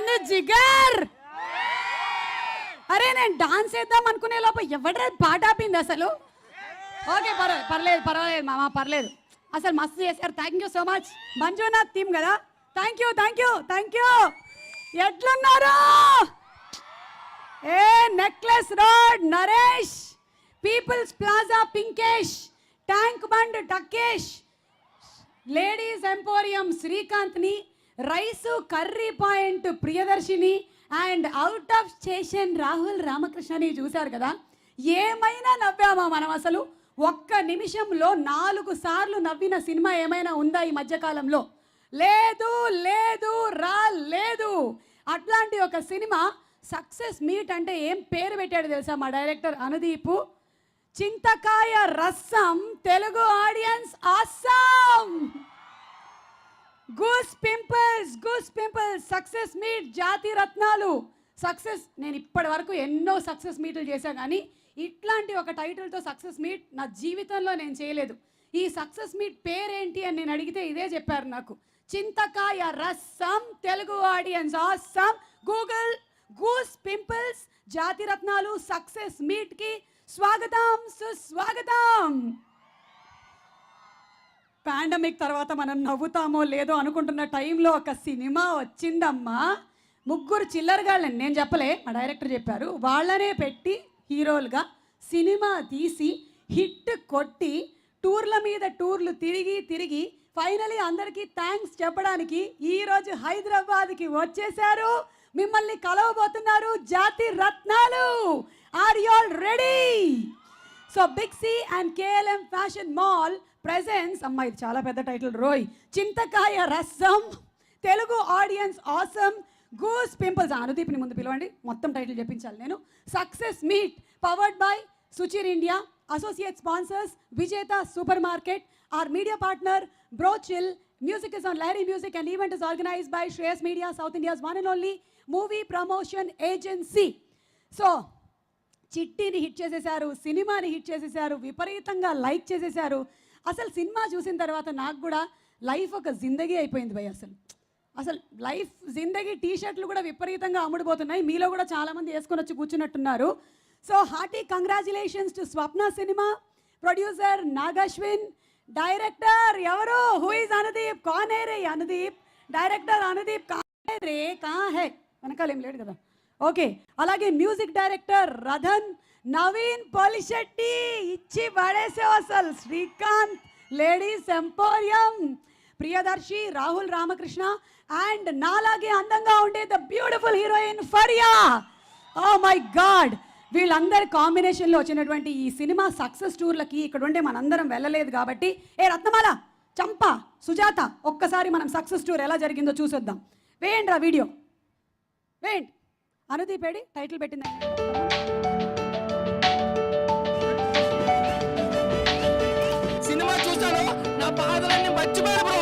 John Jigar. అరే నేను dance వేద్దాం అనుకునే లోపల ఎవడ పాట ఆపింది అసలు. ఓకే పర్వాలేదు మామ పర్లేదు. అసలు మస్తు చేశారు. Thank you so much. Manjunath team కదా. Thank you. ఎట్లున్నారు? ఏ necklace road Naresh, people's plaza Pinkesh, tank bund Dakkesh, ladies emporium శ్రీకాంత్ని, రైసు కర్రీ పాయింట్ ప్రియదర్శిని and out of station Rahul రామకృష్ణని చూశారు కదా. ఏమైనా నవ్వామా మనం? అసలు ఒక్క నిమిషంలో 4 సార్లు నవ్విన సినిమా ఏమైనా ఉందా ఈ మధ్యకాలంలో? లేదు. అట్లాంటి ఒక సినిమా సక్సెస్ మీట్ అంటే ఏం పేరు పెట్టాడు తెలుసా మా డైరెక్టర్ అనుదీప్? చింతకాయ రసం, Telugu audience awesome. Goose pimples success meet, జాతి రత్నాలు సక్సెస్. నేను ఇప్పటి వరకు ఎన్నో సక్సెస్ మీట్లు చేశాను, కానీ ఇట్లాంటి ఒక టైటిల్తో సక్సెస్ మీట్ నా జీవితంలో నేను చేయలేదు. ఈ సక్సెస్ మీట్ పేరేంటి అని నేను అడిగితే ఇదే చెప్పారు నాకు. చింతకాయ రసం, Telugu audience awesome, Google goose pimples, జాతి రత్నాలు సక్సెస్ మీట్కి స్వాగతం సుస్వాగతం. పాండమిక్ తర్వాత మనం నవ్వుతామో లేదో అనుకుంటున్న టైంలో ఒక సినిమా వచ్చిందమ్మా. 3 చిల్లరగాళ్ళని నేను చెప్పలే, మా డైరెక్టర్ చెప్పారు. వాళ్ళనే పెట్టి హీరోలుగా సినిమా తీసి హిట్ కొట్టి టూర్ల మీద టూర్లు తిరిగి ఫైనలీ అందరికీ థ్యాంక్స్ చెప్పడానికి ఈరోజు హైదరాబాద్కి వచ్చేసారు. మిమ్మల్ని కలవబోతున్నారు Jathi Ratnalu. Are you all ready? So big C and KLM fashion mall presence, అమ్మా ఇది చాలా పెద్ద టైటిల్ రోయ్, చింతకాయ రసం, Telugu audience awesome, goose pimples. అనుదీప్ని ముందు పిలవండి, మొత్తం టైటిల్ చెప్పించాలి నేను. Success meet powered by Suchir India, associate sponsors Vijetha super market, our media partner Brochill, music is on Larry Music and event is organized by Shreyas Media, South India's one and only movie promotion agency. So చిట్టిని hit చేసేసారు, సినిమాని hit చేసేసారు, విపరీతంగా like చేసేసారు. అసలు cinema చూసిన తర్వాత నాకు కూడా లైఫ్ ఒక జిందగీ అయిపోయింది భయ్. అసలు లైఫ్ జిందగీ టీషర్ట్లు కూడా విపరీతంగా అమ్ముడుపోతున్నాయి. మీలో కూడా చాలామంది వేసుకొని వచ్చి కూర్చున్నట్టున్నారు. So hearty congratulations to Swapna cinema, producer Nag Ashwin, director ఎవరు? Who is Anudeep? కాన్ హై రే అనుదీప్? డైరెక్టర్ అనుదీప్ కాన్ రే? కా హై? వెనకాల ఏం లేడు కదా. ఓకే, అలాగే మ్యూజిక్ డైరెక్టర్ రథన్, నవీన్ పోలిశెట్టి ఇచ్చి పడేసావు అసలు, Srikanth, ladies emporium, Priyadarshi, Rahul Ramakrishna and నాలాగే అందంగా ఉండే the beautiful heroine Faria. Oh my god, వీళ్ళందరి కాంబినేషన్లో వచ్చినటువంటి ఈ సినిమా సక్సెస్ టూర్లకి ఇక్కడ ఉండే మనందరం వెళ్ళలేదు కాబట్టి, ఏ రత్నమాల, చంప, సుజాత, ఒక్కసారి మనం సక్సెస్ టూర్ ఎలా జరిగిందో చూసొద్దాం. వేయండి రా వీడియో, వేయండి. అనుదీప్ ఏడి టైటిల్ పెట్టింది. సినిమా చూసాను, నా బాధలన్నీ మర్చిపోయాను బ్రో.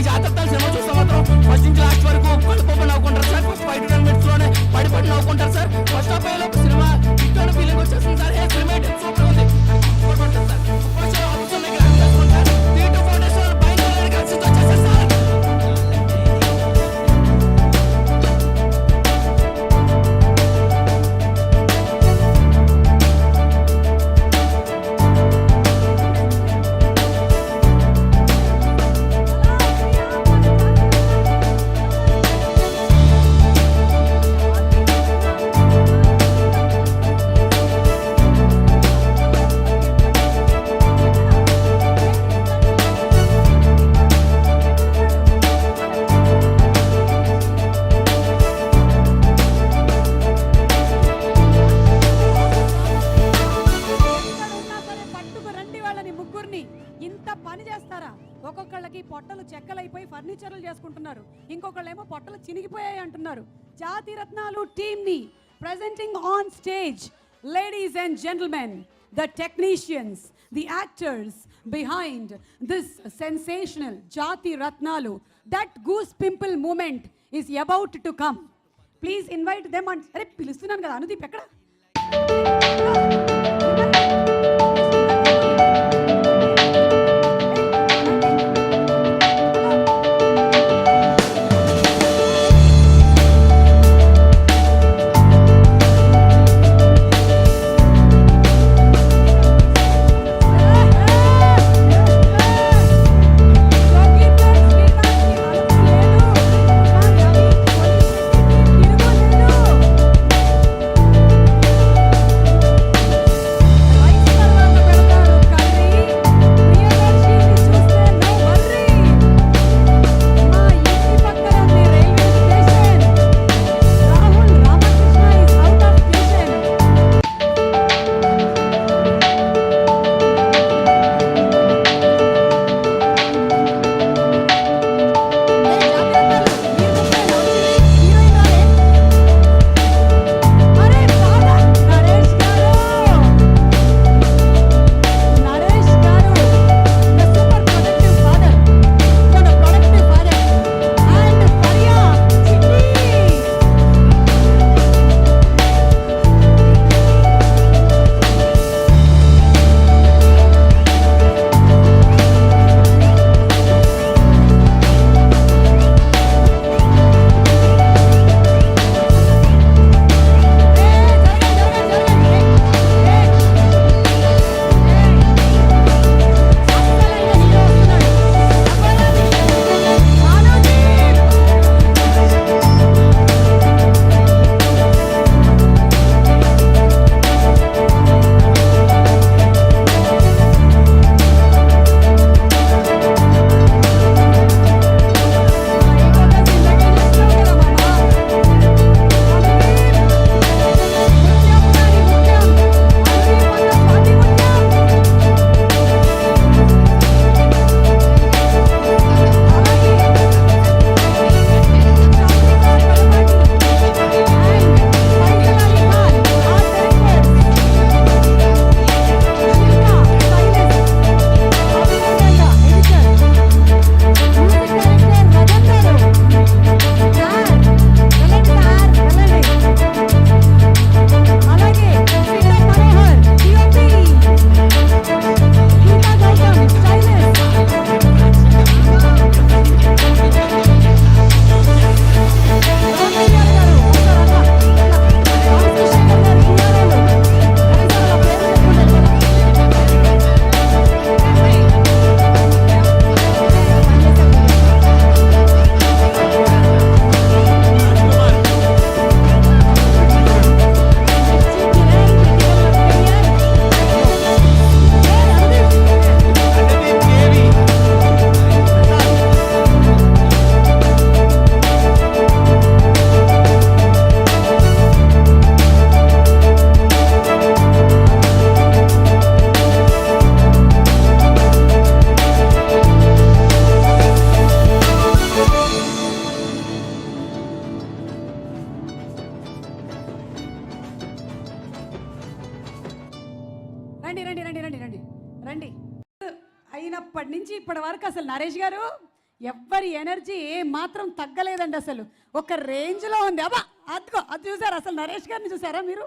ఈ జాతర సినిమా చూస్తే మాత్రం ఫస్ట్ నుంచి లాస్ట్ వరకు కడుపు నవ్వుకుంటారు సార్. ఫస్ట్ 5 to 10 minutes లోనే పడి నవ్వుకుంటారు సార్. ఫస్ట్ హాఫ్ అయ్యేలోపు సినిమా ఇటువంటి ఫీలింగ్ వచ్చేస్తుంది సార్. సినిమా సూపర్ ఉంది, సూపర్ ఉంటుంది సార్. ఫస్ట్ అవసరం గ్రాండ్ చేసుకుంటారు. 3 to 4 days బయట కలిసి వచ్చేస్తారు సార్. ఇంత పని చేస్తారా? ఒక్కొక్కళ్ళకి పొట్టలు చెక్కలైపోయి ఫర్నిచర్లు చేసుకుంటున్నారు, ఇంకొకళ్ళేమో పొట్టలు చినిగిపోయాయి అంటున్నారు. జాతి రత్నాలు టీమ్ ని presenting on stage, ladies and gentlemen, the technicians, the actors behind this sensational Jati Ratnalu. That goose pimple moment is about to come. Please invite them on. అరే పిలుస్తున్నాను కదా అనుదీప్ ఎక్కడ? రండి అయినప్పటి నుంచి ఇప్పటి వరకు అసలు నరేష్ గారు ఎవ్వరి ఎనర్జీ మాత్రం తగ్గలేదండి, అసలు ఒక రేంజ్లో ఉంది. అబ్బా అదిగో అది చూసారా, అసలు నరేష్ గారిని చూసారా మీరు?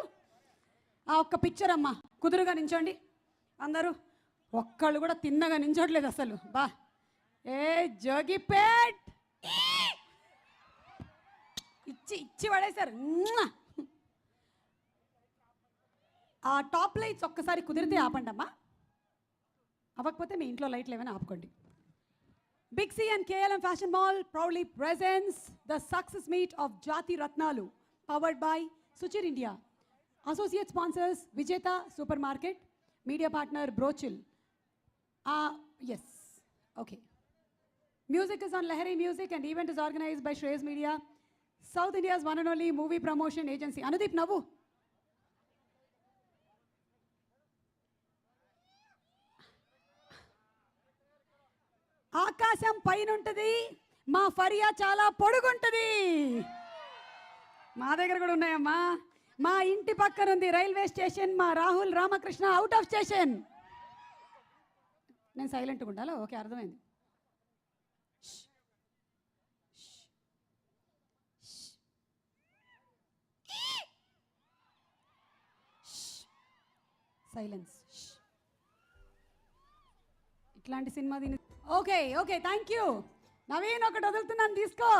ఆ ఒక్క పిక్చర్ అమ్మా, కుదురుగా నించోండి అందరూ. ఒక్కళ్ళు కూడా తిన్నగా నించోట్లేదు అసలు. బా ఏ జోగిపేట్ ఇచ్చి ఇచ్చి పడేశారు. ఆ టాప్ లైట్స్ ఒక్కసారి కుదిరితే ఆపండి అమ్మా, అవ్వకపోతే మీ ఇంట్లో లైట్లు ఏమైనా ఆపుకోండి. Big C and KLM Fashion Mall proudly presents the success meet of Jati Ratnalu, powered by Suchir India. Associate sponsors Vijeta Supermarket, media partner Brochil. Yes, okay. Music is on Lahari Music and event is organized by Shreyas Media, South India's one and only movie promotion agency. Anudeep Navu. ఆకాశం పైన ఉంటుంది, మా ఫరియా చాలా పొడుగుంటుంది. మా దగ్గర కూడా ఉన్నాయమ్మా. మా ఇంటి పక్కన ఉంది రైల్వే స్టేషన్, మా Rahul Ramakrishna out of station. నేను సైలెంట్గా ఉండాలా? ఓకే, అర్థమైంది. సైలెన్స్. ఇట్లాంటి సినిమా దీని. Okay okay, thank you. Naveen ఒకటి వదులుతున్నాను, తీసుకో.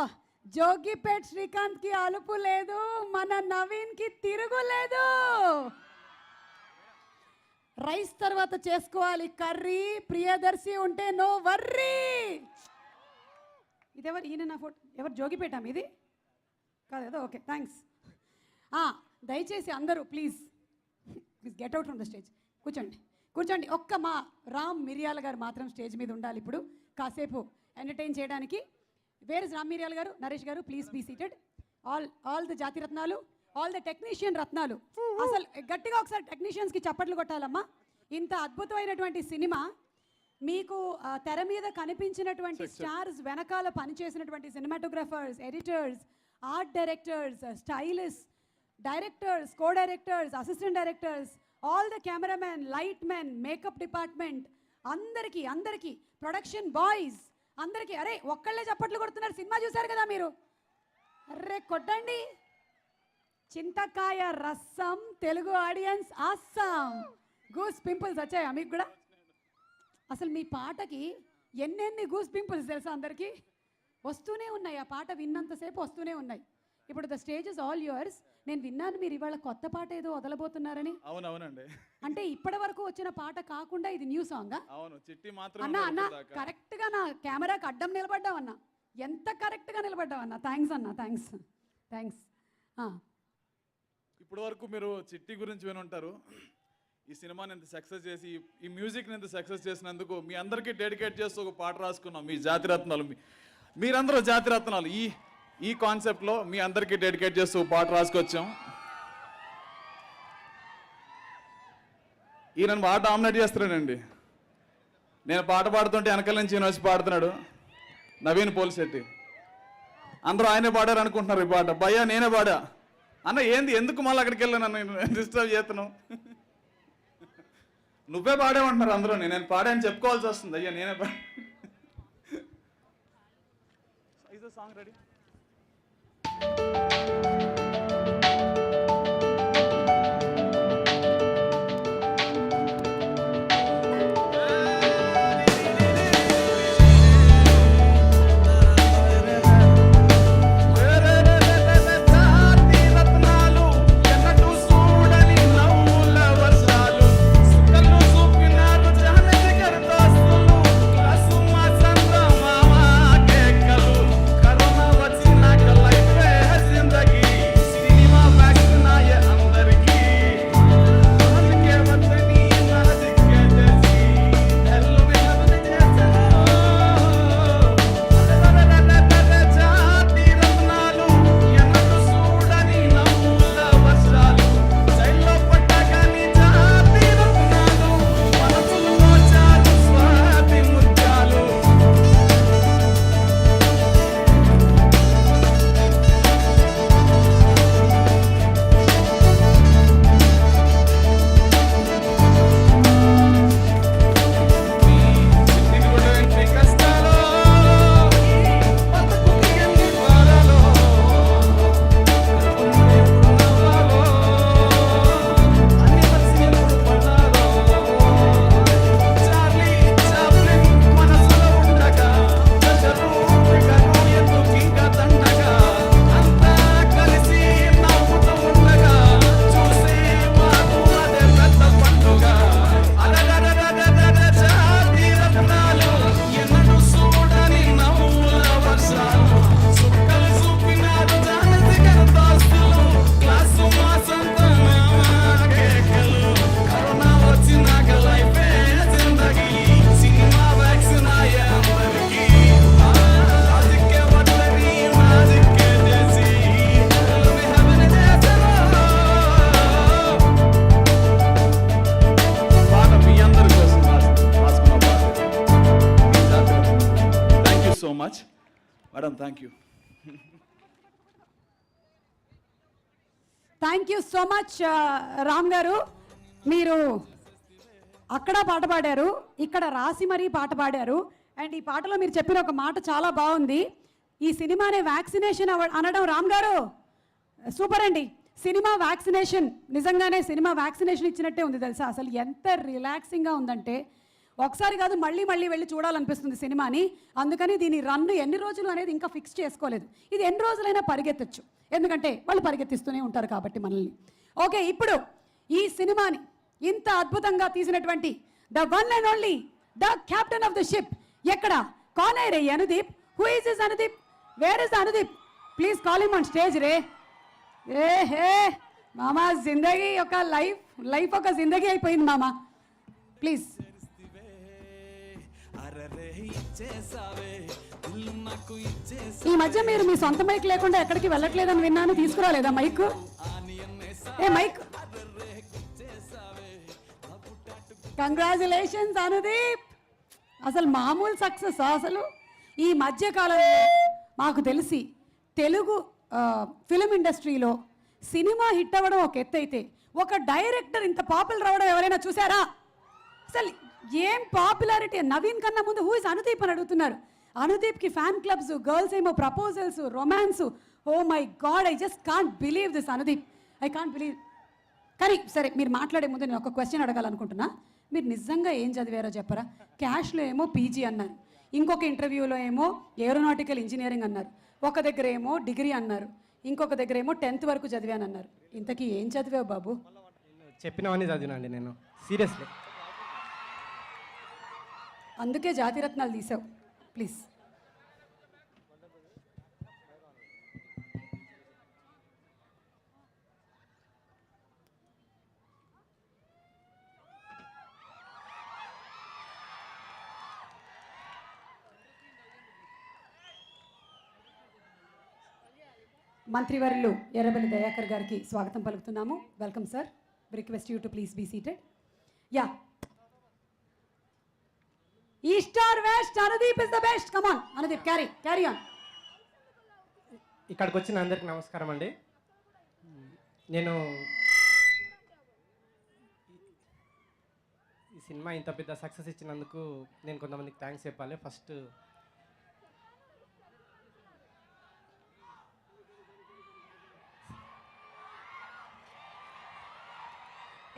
జోగిపేట్ శ్రీకాంత్కి అలుపు లేదు, మన నవీన్కి తిరుగులేదు. రైస్ తర్వాత చేసుకోవాలి కర్రీ, ప్రియదర్శి ఉంటే నో వర్రీ. ఇదెవరు? ఈయన నా ఫోటో ఎవరు? జోగిపేట ఇది కాదు కదా? Okay, thanks. దయచేసి అందరూ please please get out from the stage. కూర్చోండి కూర్చోండి. ఒక్క మా రామ్ మిరియాల గారు మాత్రం స్టేజ్ మీద ఉండాలి ఇప్పుడు కాసేపు ఎంటర్టైన్ చేయడానికి. వేర్ ఇస్ రామ్ మిరియాల garu? Naresh garu please be seated. All the Jathi Ratnalu, all the technician రత్నాలు. అసలు గట్టిగా ఒకసారి టెక్నీషియన్స్కి చప్పట్లు కొట్టాలమ్మా. ఇంత అద్భుతమైనటువంటి సినిమా మీకు తెర మీద కనిపించినటువంటి స్టార్స్ వెనకాల పనిచేసినటువంటి cinematographers, editors, art directors, stylist, directors, co directors, assistant directors, all the cameraman, light men, makeup department అందరికీ ప్రొడక్షన్ బాయ్స్ అందరికీ. అరే ఒక్కళ్ళే చప్పట్లు కొడుతున్నారు, సినిమా చూశారు కదా మీరు? అర్రే కొట్టండి. చింతకాయ రసం తెలుగు ఆడియన్స్ ఆసాం. గూస్ పింపుల్స్ వచ్చాయా మీకు కూడా? అసలు మీ పాటకి ఎన్నెన్ని గూస్ పింపుల్స్ తెలుసా అందరికీ? వస్తూనే ఉన్నాయి, ఆ పాట విన్నంతసేపు వస్తూనే ఉన్నాయి. ఇప్పుడు the stage is all yours. నేను విన్నాను మీరు ఇవాళ కొత్త పాట ఏదో వదలబోతున్నారని. అవునవునండి. అంటే ఇప్పటి వరకు వచ్చిన పాట కాకుండా ఇది న్యూ సాంగా? అవును, చిట్టి మాత్రం. అన్న కరెక్ట్ గా నా కెమెరాకి అడ్డం నిలబడ్డావన్నా, ఎంత కరెక్ట్ గా నిలబడ్డావన్నా. థ్యాంక్స్ అన్న, థ్యాంక్స్. ఇప్పటి వరకు మీరు చిట్టి గురించి వినుంటారు. ఈ సినిమాని ఎంత సక్సెస్ చేసి, ఈ మ్యూజిక్ని ఎంత సక్సెస్ చేసినందుకు మీ అందరికీ డెడికేట్ చేస్తూ ఒక పాట రాసుకున్నాం. మీ జాతిరత్నాలు, మీరందరూ జాతిరత్నాలు. ఈ కాన్సెప్ట్లో మీ అందరికీ డెడికేట్ చేస్తూ పాట రాసుకొచ్చాం. ఈయన బాగా డామినేట్ చేస్తున్నాడండి. నేను పాట పాడుతుంటే వెనకాల నుంచి ఈయన వచ్చి పాడుతున్నాడు, నవీన్ పోలిశెట్టి. అందరూ ఆయనే పాడారు అనుకుంటున్నారు ఈ పాట. భయ్యా నేనే పాడా అన్న. ఏంది, ఎందుకు మళ్ళీ అక్కడికి వెళ్ళాను, నన్ను డిస్టర్బ్ చేస్తున్నావు? నువ్వే పాడేమంటున్నారు అందరూ. నేను పాడాను చెప్పుకోవాల్సి వస్తుంది. అయ్యా నేనే పాడా. Is the song ready? Corona much madam. Thank you. Thank you so much Ram గారు. మీరు అక్కడ పాట పాడారు, ఇక్కడ రాసి మరీ పాట పాడారు. అండ్ ఈ పాటలో మీరు చెప్పిన ఒక మాట చాలా బాగుంది. ఈ సినిమానే వ్యాక్సినేషన్ అనడం రామ్ గారు సూపర్ అండి. సినిమా వ్యాక్సినేషన్, నిజంగానే సినిమా వ్యాక్సినేషన్ ఇచ్చినట్టే ఉంది తెలుసా. అసలు ఎంత రిలాక్సింగ్గా ఉందంటే ఒకసారి కాదు మళ్ళీ మళ్ళీ వెళ్ళి చూడాలనిపిస్తుంది సినిమాని. అందుకని దీని రన్ ఎన్ని రోజులు అనేది ఇంకా ఫిక్స్ చేసుకోలేదు. ఇది ఎన్ని రోజులైనా పరిగెత్తచ్చు, ఎందుకంటే వాళ్ళు పరిగెత్తిస్తూనే ఉంటారు కాబట్టి మనల్ని. ఓకే, ఇప్పుడు ఈ సినిమాని ఇంత అద్భుతంగా తీసినటువంటి the one and only the captain of the ship, ఎక్కడ కానే రే Anudeep. Who is is Anudeep? Where is Anudeep? Please call him on stage రే. ఏ హే మామా, జిందగీ ఒక లైఫ్ ఒక జిందగీ అయిపోయింది మామా. ప్లీజ్. ఈ మధ్య మీరు మీ సొంత మైక్ లేకుండా ఎక్కడికి వెళ్ళట్లేదని విన్నాను, తీసుకురాలేదా మైక్? ఏ మైక్? కంగ్రాచులేషన్స్ అనుదీప్, అసలు మామూలు సక్సెస్ అసలు. ఈ మధ్య కాలంలో మాకు తెలిసి తెలుగు ఫిలిం ఇండస్ట్రీలో సినిమా హిట్ అవ్వడం ఒక ఎత్తు అయితే, ఒక డైరెక్టర్ ఇంత పాపులర్ అవ్వడం ఎవరైనా చూసారా? అసలు ఏం పాపులారిటీ. నవీన్ కన్నా ముందు హూ ఇస్ అనుదీప్ అని అడుగుతున్నారు. అనుదీప్కి ఫ్యాన్ క్లబ్స్, గర్ల్స్ ఏమో proposals, romance. Oh my god, I just can't believe this Anudeep, I can't believe. కానీ సరే, మీరు మాట్లాడే ముందు నేను ఒక క్వశ్చన్ అడగాలనుకుంటున్నా. మీరు నిజంగా ఏం చదివారో చెప్పరా? క్యాష్లో ఏమో పీజీ అన్నారు, ఇంకొక ఇంటర్వ్యూలో ఏమో ఏరోనాటికల్ ఇంజనీరింగ్ అన్నారు, ఒక దగ్గర ఏమో డిగ్రీ అన్నారు, ఇంకొక దగ్గర ఏమో 10th వరకు చదివాను అన్నారు. ఇంతకీ ఏం చదివావు బాబు? చెప్పినవన్నీ చదివినండి నేను, సీరియస్లీ. అందుకే జాతిరత్నాలు తీసావు. ప్లీజ్. మంత్రివర్యులు ఎర్రబెల్లి దయాకర్ గారికి స్వాగతం పలుకుతున్నాము. Welcome sir. Request you to please be seated. Yeah, east or west, Anudeep is the best. Come on Anudeep, carry on. ఇక్కడికి వచ్చిన అందరికి నమస్కారం అండి. నేను ఈ సినిమా ఇంత పెద్ద సక్సెస్ ఇచ్చినందుకు నేను కొంతమందికి థ్యాంక్స్ చెప్పాలి. ఫస్ట్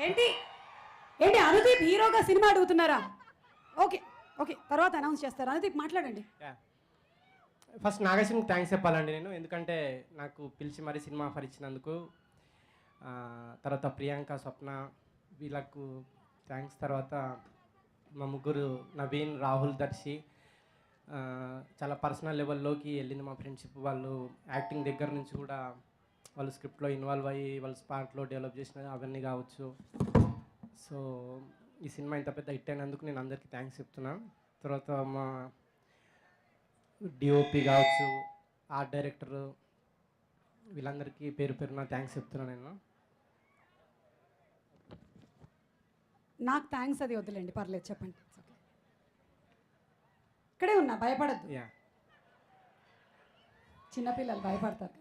ఏంటి అనుదీప్ హీరోగా సినిమా అడుగుతున్నారా? ఓకే ఓకే, తర్వాత అనౌన్స్ చేస్తారు. అనుదీప్ మాట్లాడండి. ఫస్ట్ నాగేశ్వరికి థ్యాంక్స్ చెప్పాలండి నేను, ఎందుకంటే నాకు పిలిచి మరీ సినిమా ఆఫర్ ఇచ్చినందుకు. తర్వాత ప్రియాంక, స్వప్న, వీళ్ళకు థ్యాంక్స్. తర్వాత మా ముగ్గురు నవీన్, రాహుల్, దర్శి, చాలా పర్సనల్ లెవెల్లోకి వెళ్ళింది మా ఫ్రెండ్షిప్. వాళ్ళు యాక్టింగ్ దగ్గర నుంచి కూడా వాళ్ళు స్క్రిప్ట్లో ఇన్వాల్వ్ అయ్యి వాళ్ళు స్పాట్లో డెవలప్ చేసిన అవన్నీ కావచ్చు. సో ఈ సినిమా ఇంత పెద్ద హిట్ అయినందుకు నేను అందరికీ థ్యాంక్స్ చెప్తున్నాను. తర్వాత మా డిఓపి కావచ్చు, ఆర్ట్ డైరెక్టర్, వీళ్ళందరికీ పేరు పేరున థ్యాంక్స్ చెప్తున్నాను నేను. నాకు థ్యాంక్స్ అది వద్దులేండి, పర్లేదు, చెప్పండి. ఇక్కడే ఉన్నా, భయపడద్దు. యా, చిన్నపిల్లలు భయపడతారు.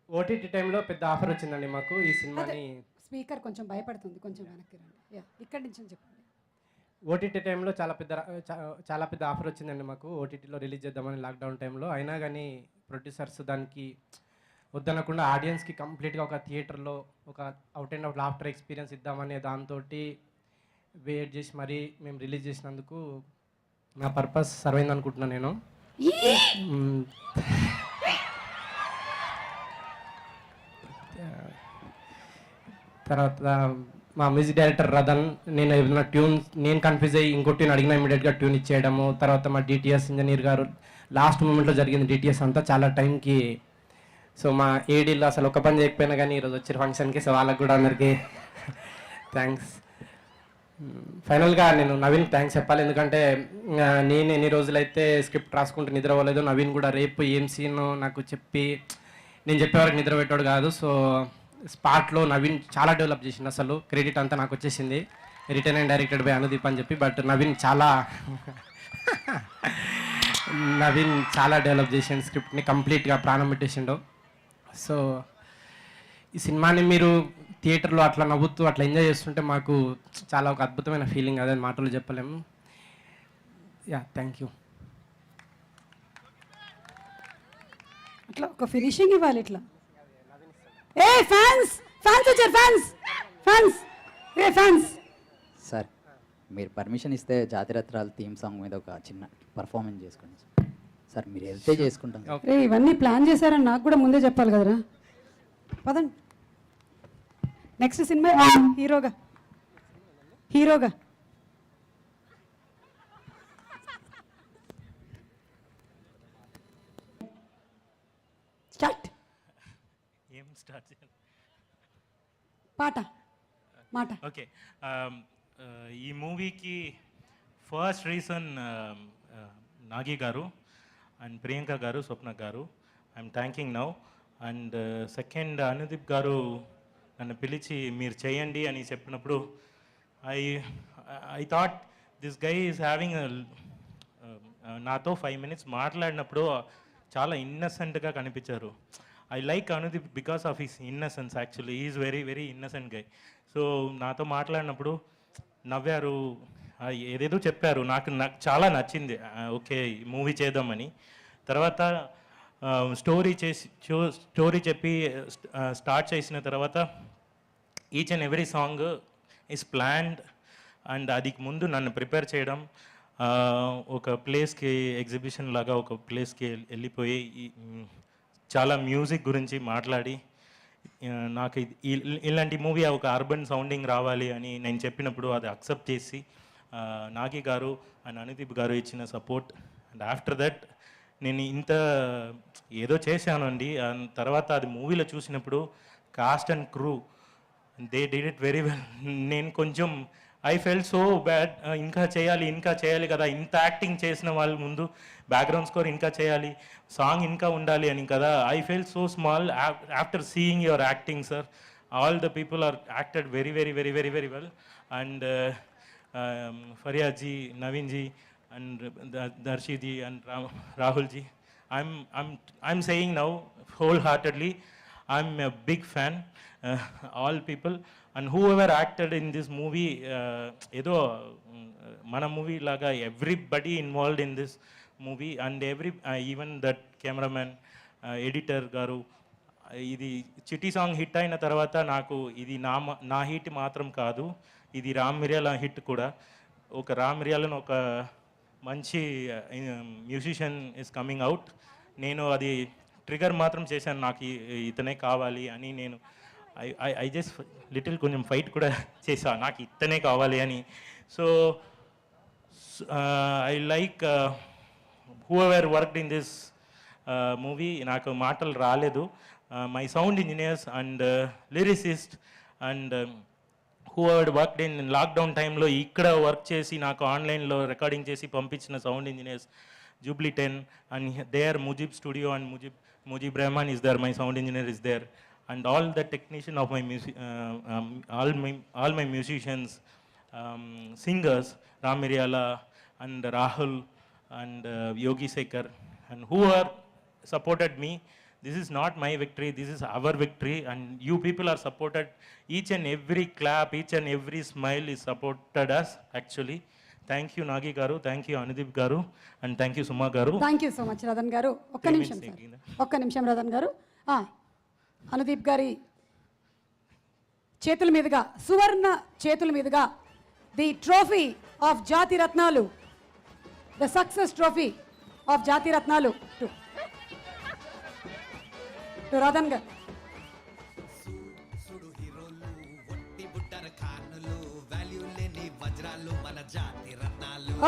ఓటీటీ టైంలో పెద్ద ఆఫర్ వచ్చిందండి మాకు ఈ సినిమాని. స్పీకర్ కొంచెం భయపడుతుంది, కొంచెం వెనక్కి రండి. యా, ఇక్కడి నుంచి చెప్పండి. ఓటీటీ టైంలో చాలా పెద్ద ఆఫర్ వచ్చిందండి మాకు, ఓటీటీలో రిలీజ్ చేద్దామని లాక్డౌన్ టైంలో. అయినా కానీ ప్రొడ్యూసర్స్ దానికి వద్దనకుండా ఆడియన్స్కి కంప్లీట్గా ఒక థియేటర్లో ఒక out and out laughter experience ఇద్దామనే దాంతో వెయిట్ చేసి మరీ మేము రిలీజ్ చేసినందుకు నా పర్పస్ సర్వ్ అయింది అనుకుంటున్నాను నేను. తర్వాత మా మ్యూజిక్ డైరెక్టర్ రదన్, నేను ఏదైనా ట్యూన్ నేను కన్ఫ్యూజ్ అయ్యి ఇంకో ట్యూన్ అడిగినా ఇమీడియట్గా ట్యూన్ ఇచ్చేయడము. తర్వాత మా డిటిఎస్ ఇంజనీర్ గారు, లాస్ట్ మూమెంట్లో జరిగింది డిటిఎస్ అంతా చాలా టైంకి. సో మా ఏడీలో అసలు ఒక పని చేయకపోయినా కానీ ఈరోజు వచ్చే ఫంక్షన్కి, సో వాళ్ళకి కూడా అందరికీ థ్యాంక్స్. ఫైనల్గా నేను నవీన్కి థ్యాంక్స్ చెప్పాలి, ఎందుకంటే నేను ఎన్ని రోజులైతే స్క్రిప్ట్ రాసుకుంటూ నిద్రపోలేదు, నవీన్ కూడా రేపు ఏం సీన్ నాకు చెప్పి నేను చెప్పేవారికి నిద్ర పెట్టాడు కాదు. సో స్పాట్లో నవీన్ చాలా డెవలప్ చేసింది, అసలు క్రెడిట్ అంతా నాకు వచ్చేసింది, return and directed by Anudeep అని చెప్పి. బట్ నవీన్ చాలా నవీన్ చాలా డెవలప్ చేసిండు స్క్రిప్ట్ని, కంప్లీట్గా ప్రాణం పెట్టేసిండు. సో ఈ సినిమాని మీరు థియేటర్లో అట్లా నవ్వుతూ అట్లా ఎంజాయ్ చేస్తుంటే మాకు చాలా ఒక అద్భుతమైన ఫీలింగ్, అదే మాటలు చెప్పలేము. Yeah, thank you. అట్లా ఒక ఫినిషింగ్ ఇవ్వాలి ఇట్లా. ఏ ఫ్యాన్స్ ఫ్యాన్స్ వచ్చారు, ఫ్యాన్స్ ఫ్యాన్స్ ఏ ఫ్యాన్స్. సార్ మీరు పర్మిషన్ ఇస్తే జాతిరత్నాలు థీమ్ సాంగ్ మీద ఒక చిన్న పర్ఫార్మెన్స్ చేసుకోండి సార్. మీరు వెళ్తే చేసుకుంటాం. రే ఇవన్నీ ప్లాన్ చేశారని నాకు కూడా ముందే చెప్పాలి కదరా. పదండి నెక్స్ట్ సినిమా హీరోగా. హీరోగా స్టార్ట్. ఏం స్టార్ట్ చేయాలి? పాట మాట. ఓకే, ఈ మూవీకి ఫస్ట్ రీజన్ నాగి గారు అండ్ ప్రియాంక గారు, స్వప్న గారు, I'm thanking now. And second Anudeep గారు నన్ను పిలిచి మీరు చేయండి అని చెప్పినప్పుడు I thought this guy is having నాతో 5 minutes మాట్లాడినప్పుడు చాలా ఇన్నసెంట్గా కనిపించారు. I like Anudeep because of his innocence. Actually is very very innocent guy. So నాతో మాట్లాడినప్పుడు నవ్వారు, ఏదేదో చెప్పారు, నాకు చాలా నచ్చింది. ఓకే మూవీ చేద్దామని. తర్వాత స్టోరీ చెప్పి స్టార్ట్ చేసిన తర్వాత each and every song is planned. And అది ముందు నన్ను ప్రిపేర్ చేయడం, ఒక ప్లేస్కి ఎగ్జిబిషన్ లాగా ఒక ప్లేస్కి వెళ్ళిపోయి చాలా మ్యూజిక్ గురించి మాట్లాడి నాకు ఇలాంటి మూవీ ఒక అర్బన్ సౌండింగ్ రావాలి అని నేను చెప్పినప్పుడు అది అక్సెప్ట్ చేసి నాగి గారు అండ్ అనుదీప్ గారు ఇచ్చిన సపోర్ట్. అండ్ ఆఫ్టర్ దట్ నేను ఇంత ఏదో చేశానండి. తర్వాత అది మూవీలో చూసినప్పుడు cost and crew they did it very well. నేను కొంచెం ఐ ఫెల్ట్ సో బ్యాడ్, ఇంకా చేయాలి కదా, ఇంత యాక్టింగ్ చేసిన వాళ్ళ ముందు బ్యాక్గ్రౌండ్ స్కోర్ ఇంకా చేయాలి, సాంగ్ ఇంకా ఉండాలి అని కదా. I felt so small after seeing your acting sir. All the people are acted very very very very very well. And Faria ji, Naveen ji and Darshi ji and Rahul ji. I'm saying now wholeheartedly, I'm a big fan. All people and whoever acted in this movie, edo mana movie laga everybody involved in this movie and even that cameraman, editor garu. ఇది చిట్టి song hit అయిన తర్వాత నాకు ఇది నా hit మాత్రం కాదు, ఇది రామ్ మిరియాల హిట్ కూడా. ఒక రామ్ మిరియాలను ఒక మంచి మ్యూజిషియన్ ఇస్ కమింగ్ అవుట్. నేను అది ట్రిగర్ మాత్రం చేశాను, నాకు ఇతనే కావాలి అని. నేను ఐ జస్ట్ లిటిల్ కొంచెం ఫైట్ కూడా చేశాను, నాకు ఇతనే కావాలి అని. So I like who ever worked in this movie. నాకు మాటలు రాలేదు. My sound engineers and lyricist and who had worked in lockdown టైంలో ఇక్కడ వర్క్ చేసి నాకు ఆన్లైన్లో రికార్డింగ్ చేసి పంపించిన sound engineers jubilee 10 and there Mujeeb studio and Mujeeb Rehman is there, my sound engineer is there. And all the technician of my all my musicians, singers, Ram Miryala and Rahul and Yogi Sekar, and who are supported me. This is not my victory, this is our victory, and you people are supported. Each and every clap, each and every smile is supported us actually. Thank you Nagi garu, thank you Anudeep garu, and thank you Suma garu. Thank you so much Ratan garu. ఒక్క నిమిషం రతన్ గారు. అనుదీప్ గారి చేతుల మీదుగా, సువర్ణ చేతుల మీదుగా the trophy of జాతి రత్నాలు, ద సక్సెస్ ట్రోఫీ ఆఫ్ జాతి రత్నాలు టు రతన్ గారు.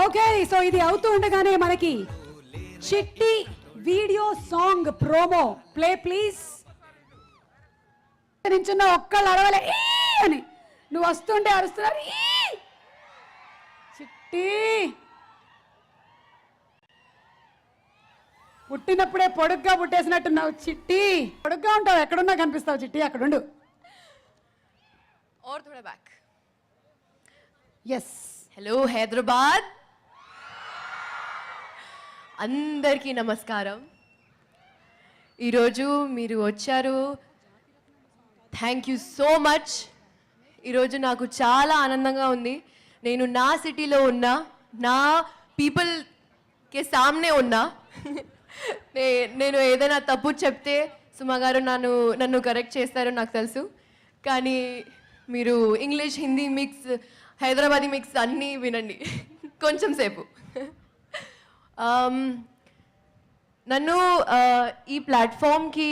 ఓకే, సో ఇది అవుతూ ఉండగానే మనకి Chitti video song promo play please. నించున్న ఒక్కళ్ళు అరవలే అని, నువ్వు వస్తుంటే అరుస్తున్నారు చిట్టి. పుట్టినప్పుడే పొడుగ్గా పుట్టేసినట్టున్నావు చిట్టి. పొడుగ్గా ఉంటావు, ఎక్కడున్నా కనిపిస్తావు చిట్టి, అక్కడుండు. और थोड़ा बैक. Yes, hello Hyderabad. అందరికీ నమస్కారం. ఈరోజు మీరు వచ్చారు, థ్యాంక్ యూ సో మచ్. ఈరోజు నాకు చాలా ఆనందంగా ఉంది. నేను నా సిటీలో ఉన్నా, నా పీపుల్కి సామ్నే ఉన్నా. నేను ఏదైనా తప్పు చెప్తే సుమా గారు నన్ను కరెక్ట్ చేస్తారో నాకు తెలుసు. కానీ మీరు English Hindi mix Hyderabadi mix అన్నీ వినండి కొంచెం సేపు. నన్ను ఈ ప్లాట్ఫామ్కి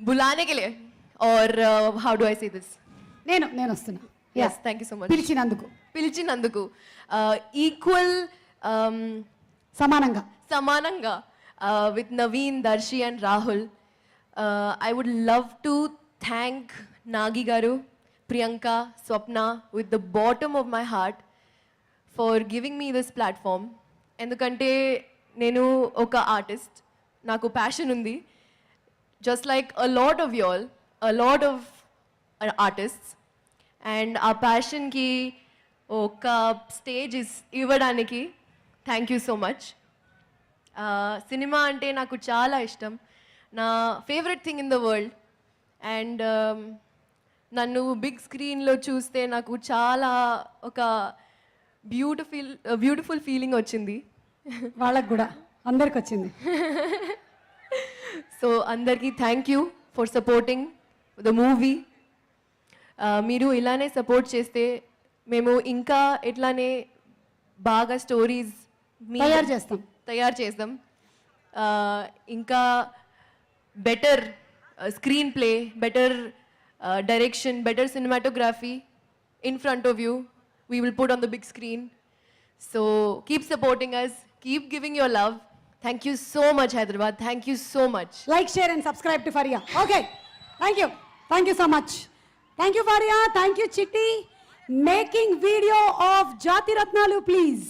बुलाने के लिए और हाउ डू आई से दिस నేను వస్తున్నా. yes thank you so much పిలిచినందుకు ఈక్వల్ సమానంగా with Naveen, Darshi and Rahul. I would love to thank Nagi Garu, Priyanka, Swapna with the bottom of my heart for giving me this platform. ఎందుకంటే నేను ఒక artist, నాకు passion ఉంది. Just like a lot of y'all, a lot of artists. And ఆ ప్యాషన్కి ఒక stage ఇవ్వడానికి thank you so much. Cinema అంటే నాకు చాలా ఇష్టం, నా favourite thing in the world. And నన్ను బిగ్ స్క్రీన్లో చూస్తే నాకు చాలా ఒక బ్యూటిఫుల్ ఫీలింగ్ వచ్చింది. వాళ్ళకు కూడా అందరికి వచ్చింది. సో అందరికీ thank you for supporting the movie. మీరు ఇలానే సపోర్ట్ చేస్తే మేము ఇంకా ఇట్లానే బాగా స్టోరీస్ తయారు చేస్తాం. ఇంకా better screen play, better direction, better cinematography in front of you we will put on the big screen. So keep supporting us, keep giving your love. Thank you so much Hyderabad, thank you so much. Like, share and subscribe to Faria. Okay, thank you so much. Thank you Faria, thank you Chitti. Making video of Jati Ratnalu please.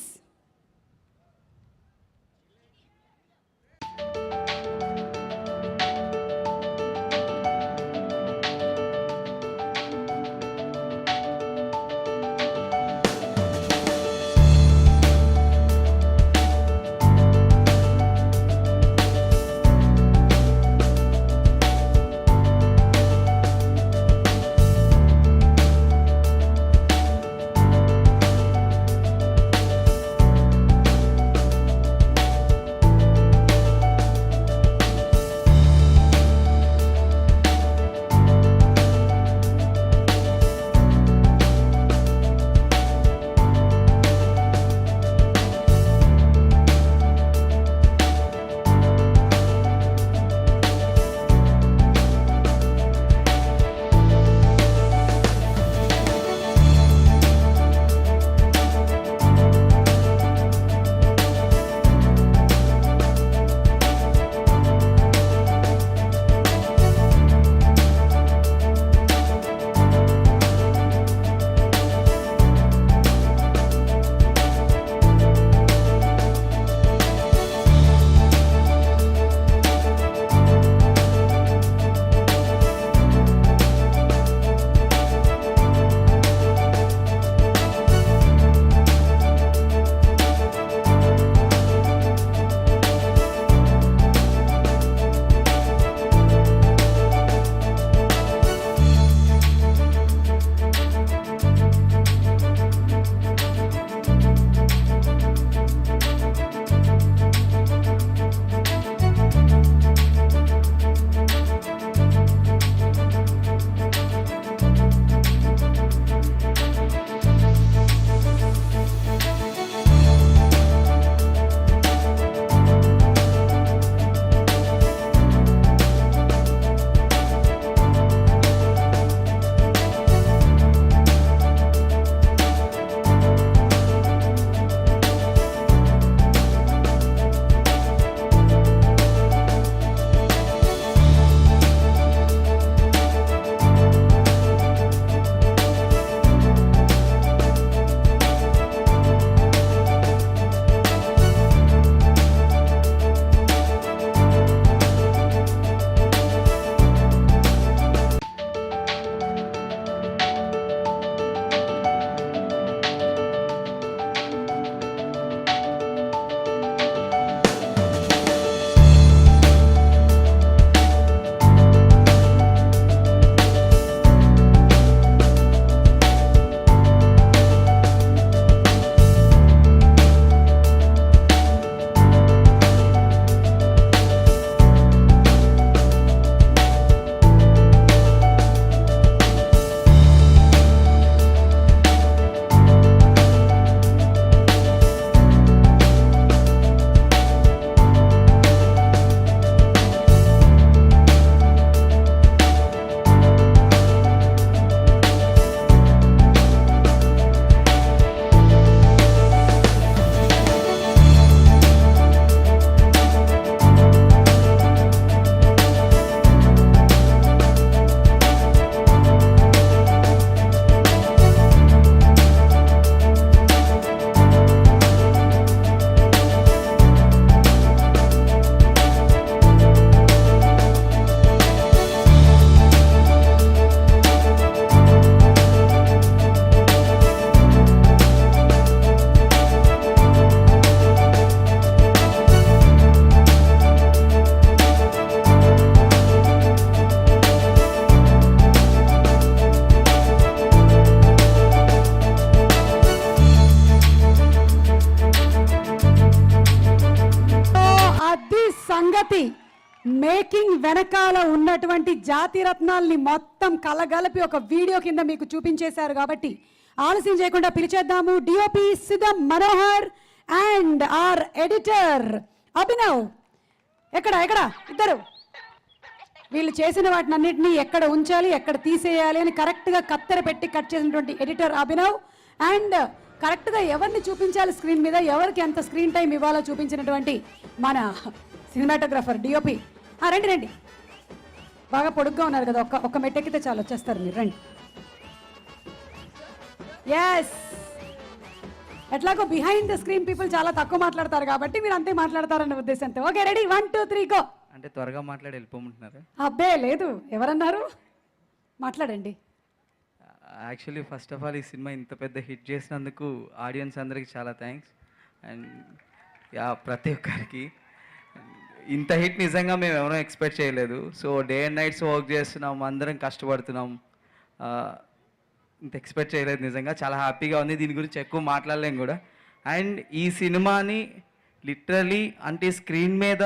Making వెనకాల ఉన్నటువంటి జాతి రత్నాల్ని మొత్తం కలగలిపి ఒక video కింద మీకు చూపించేశారు కాబట్టి ఆలస్యం చేయకుండా పిలిచేద్దాము DOP Siddham Manohar and our editor Abhinav. ఎక్కడ ఇద్దరు వీళ్ళు చేసిన వాటినన్నింటినీ ఎక్కడ ఉంచాలి ఎక్కడ తీసేయాలి అని కరెక్ట్గా కత్తెర పెట్టి కట్ చేసినటువంటి ఎడిటర్ అభినవ్ అండ్ కరెక్ట్గా ఎవరిని చూపించాలి స్క్రీన్ మీద ఎవరికి ఎంత స్క్రీన్ టైం ఇవ్వాలో చూపించినటువంటి మన సినిమాటోగ్రఫర్ డిఓపి. రండి బాగా పొడుగ్గా ఉన్నారు కదా, ఒక్క మెట్టెక్కితే చాలు వచ్చేస్తారు మీరు, రండి. ఎస్, ఎట్లాగో బిహైండ్ ద స్క్రీన్ పీపుల్ చాలా తక్కువ మాట్లాడతారు కాబట్టి మీరు అంతే మాట్లాడతారన్న ఉద్దేశంతో. Okay, ready, 1 2 3 go. అంటే త్వరగా మాట్లాడి వెళ్ళిపోమంటున్నారు. అబ్బే లేదు, ఎవరన్నారు, మాట్లాడండి. యాక్చువల్లీ ఫస్ట్ ఆఫ్ ఆల్ ఈ సినిమా ఇంత పెద్ద హిట్ చేసినందుకు ఆడియన్స్ అందరికీ చాలా థ్యాంక్స్. అండ్ ప్రతి ఒక్కరికి ఇంత హిట్ నిజంగా మేము ఎవరో ఎక్స్పెక్ట్ చేయలేదు. So day and nights work చేస్తున్నాం, అందరం కష్టపడుతున్నాం. ఇంత ఎక్స్పెక్ట్ చేయలేదు, నిజంగా చాలా హ్యాపీగా ఉంది. దీని గురించి ఎక్కువ మాట్లాడలేం కూడా. అండ్ ఈ సినిమాని లిటరలీ అంటే స్క్రీన్ మీద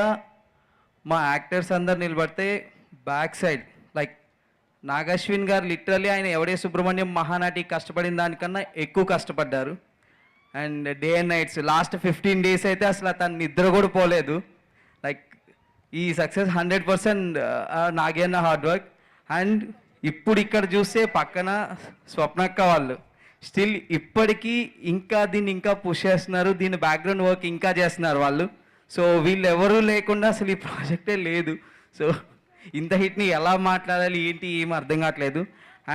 మా యాక్టర్స్ అందరు నిలబడితే బ్యాక్ సైడ్ లైక్ నాగశ్విన్ గారు లిటరలీ ఆయన ఎవడే సుబ్రహ్మణ్యం మహానటి కష్టపడిన దానికన్నా ఎక్కువ కష్టపడ్డారు. And day and nights last 15 days అయితే అసలు తను నిద్ర కూడా పోలేదు. లైక్ ఈ సక్సెస్ 100% నాగేన్న హార్డ్ వర్క్. అండ్ ఇప్పుడు ఇక్కడ చూస్తే పక్కన స్వప్నక్క వాళ్ళు స్టిల్ ఇప్పటికీ ఇంకా దీన్ని ఇంకా పుష్ చేస్తున్నారు, దీని బ్యాక్గ్రౌండ్ వర్క్ ఇంకా చేస్తున్నారు వాళ్ళు. సో వీళ్ళు ఎవరూ లేకుండా అసలు ఈ ప్రాజెక్టే లేదు. సో ఇంత హిట్ని ఎలా మాట్లాడాలి ఏంటి ఏం అర్థం కావట్లేదు.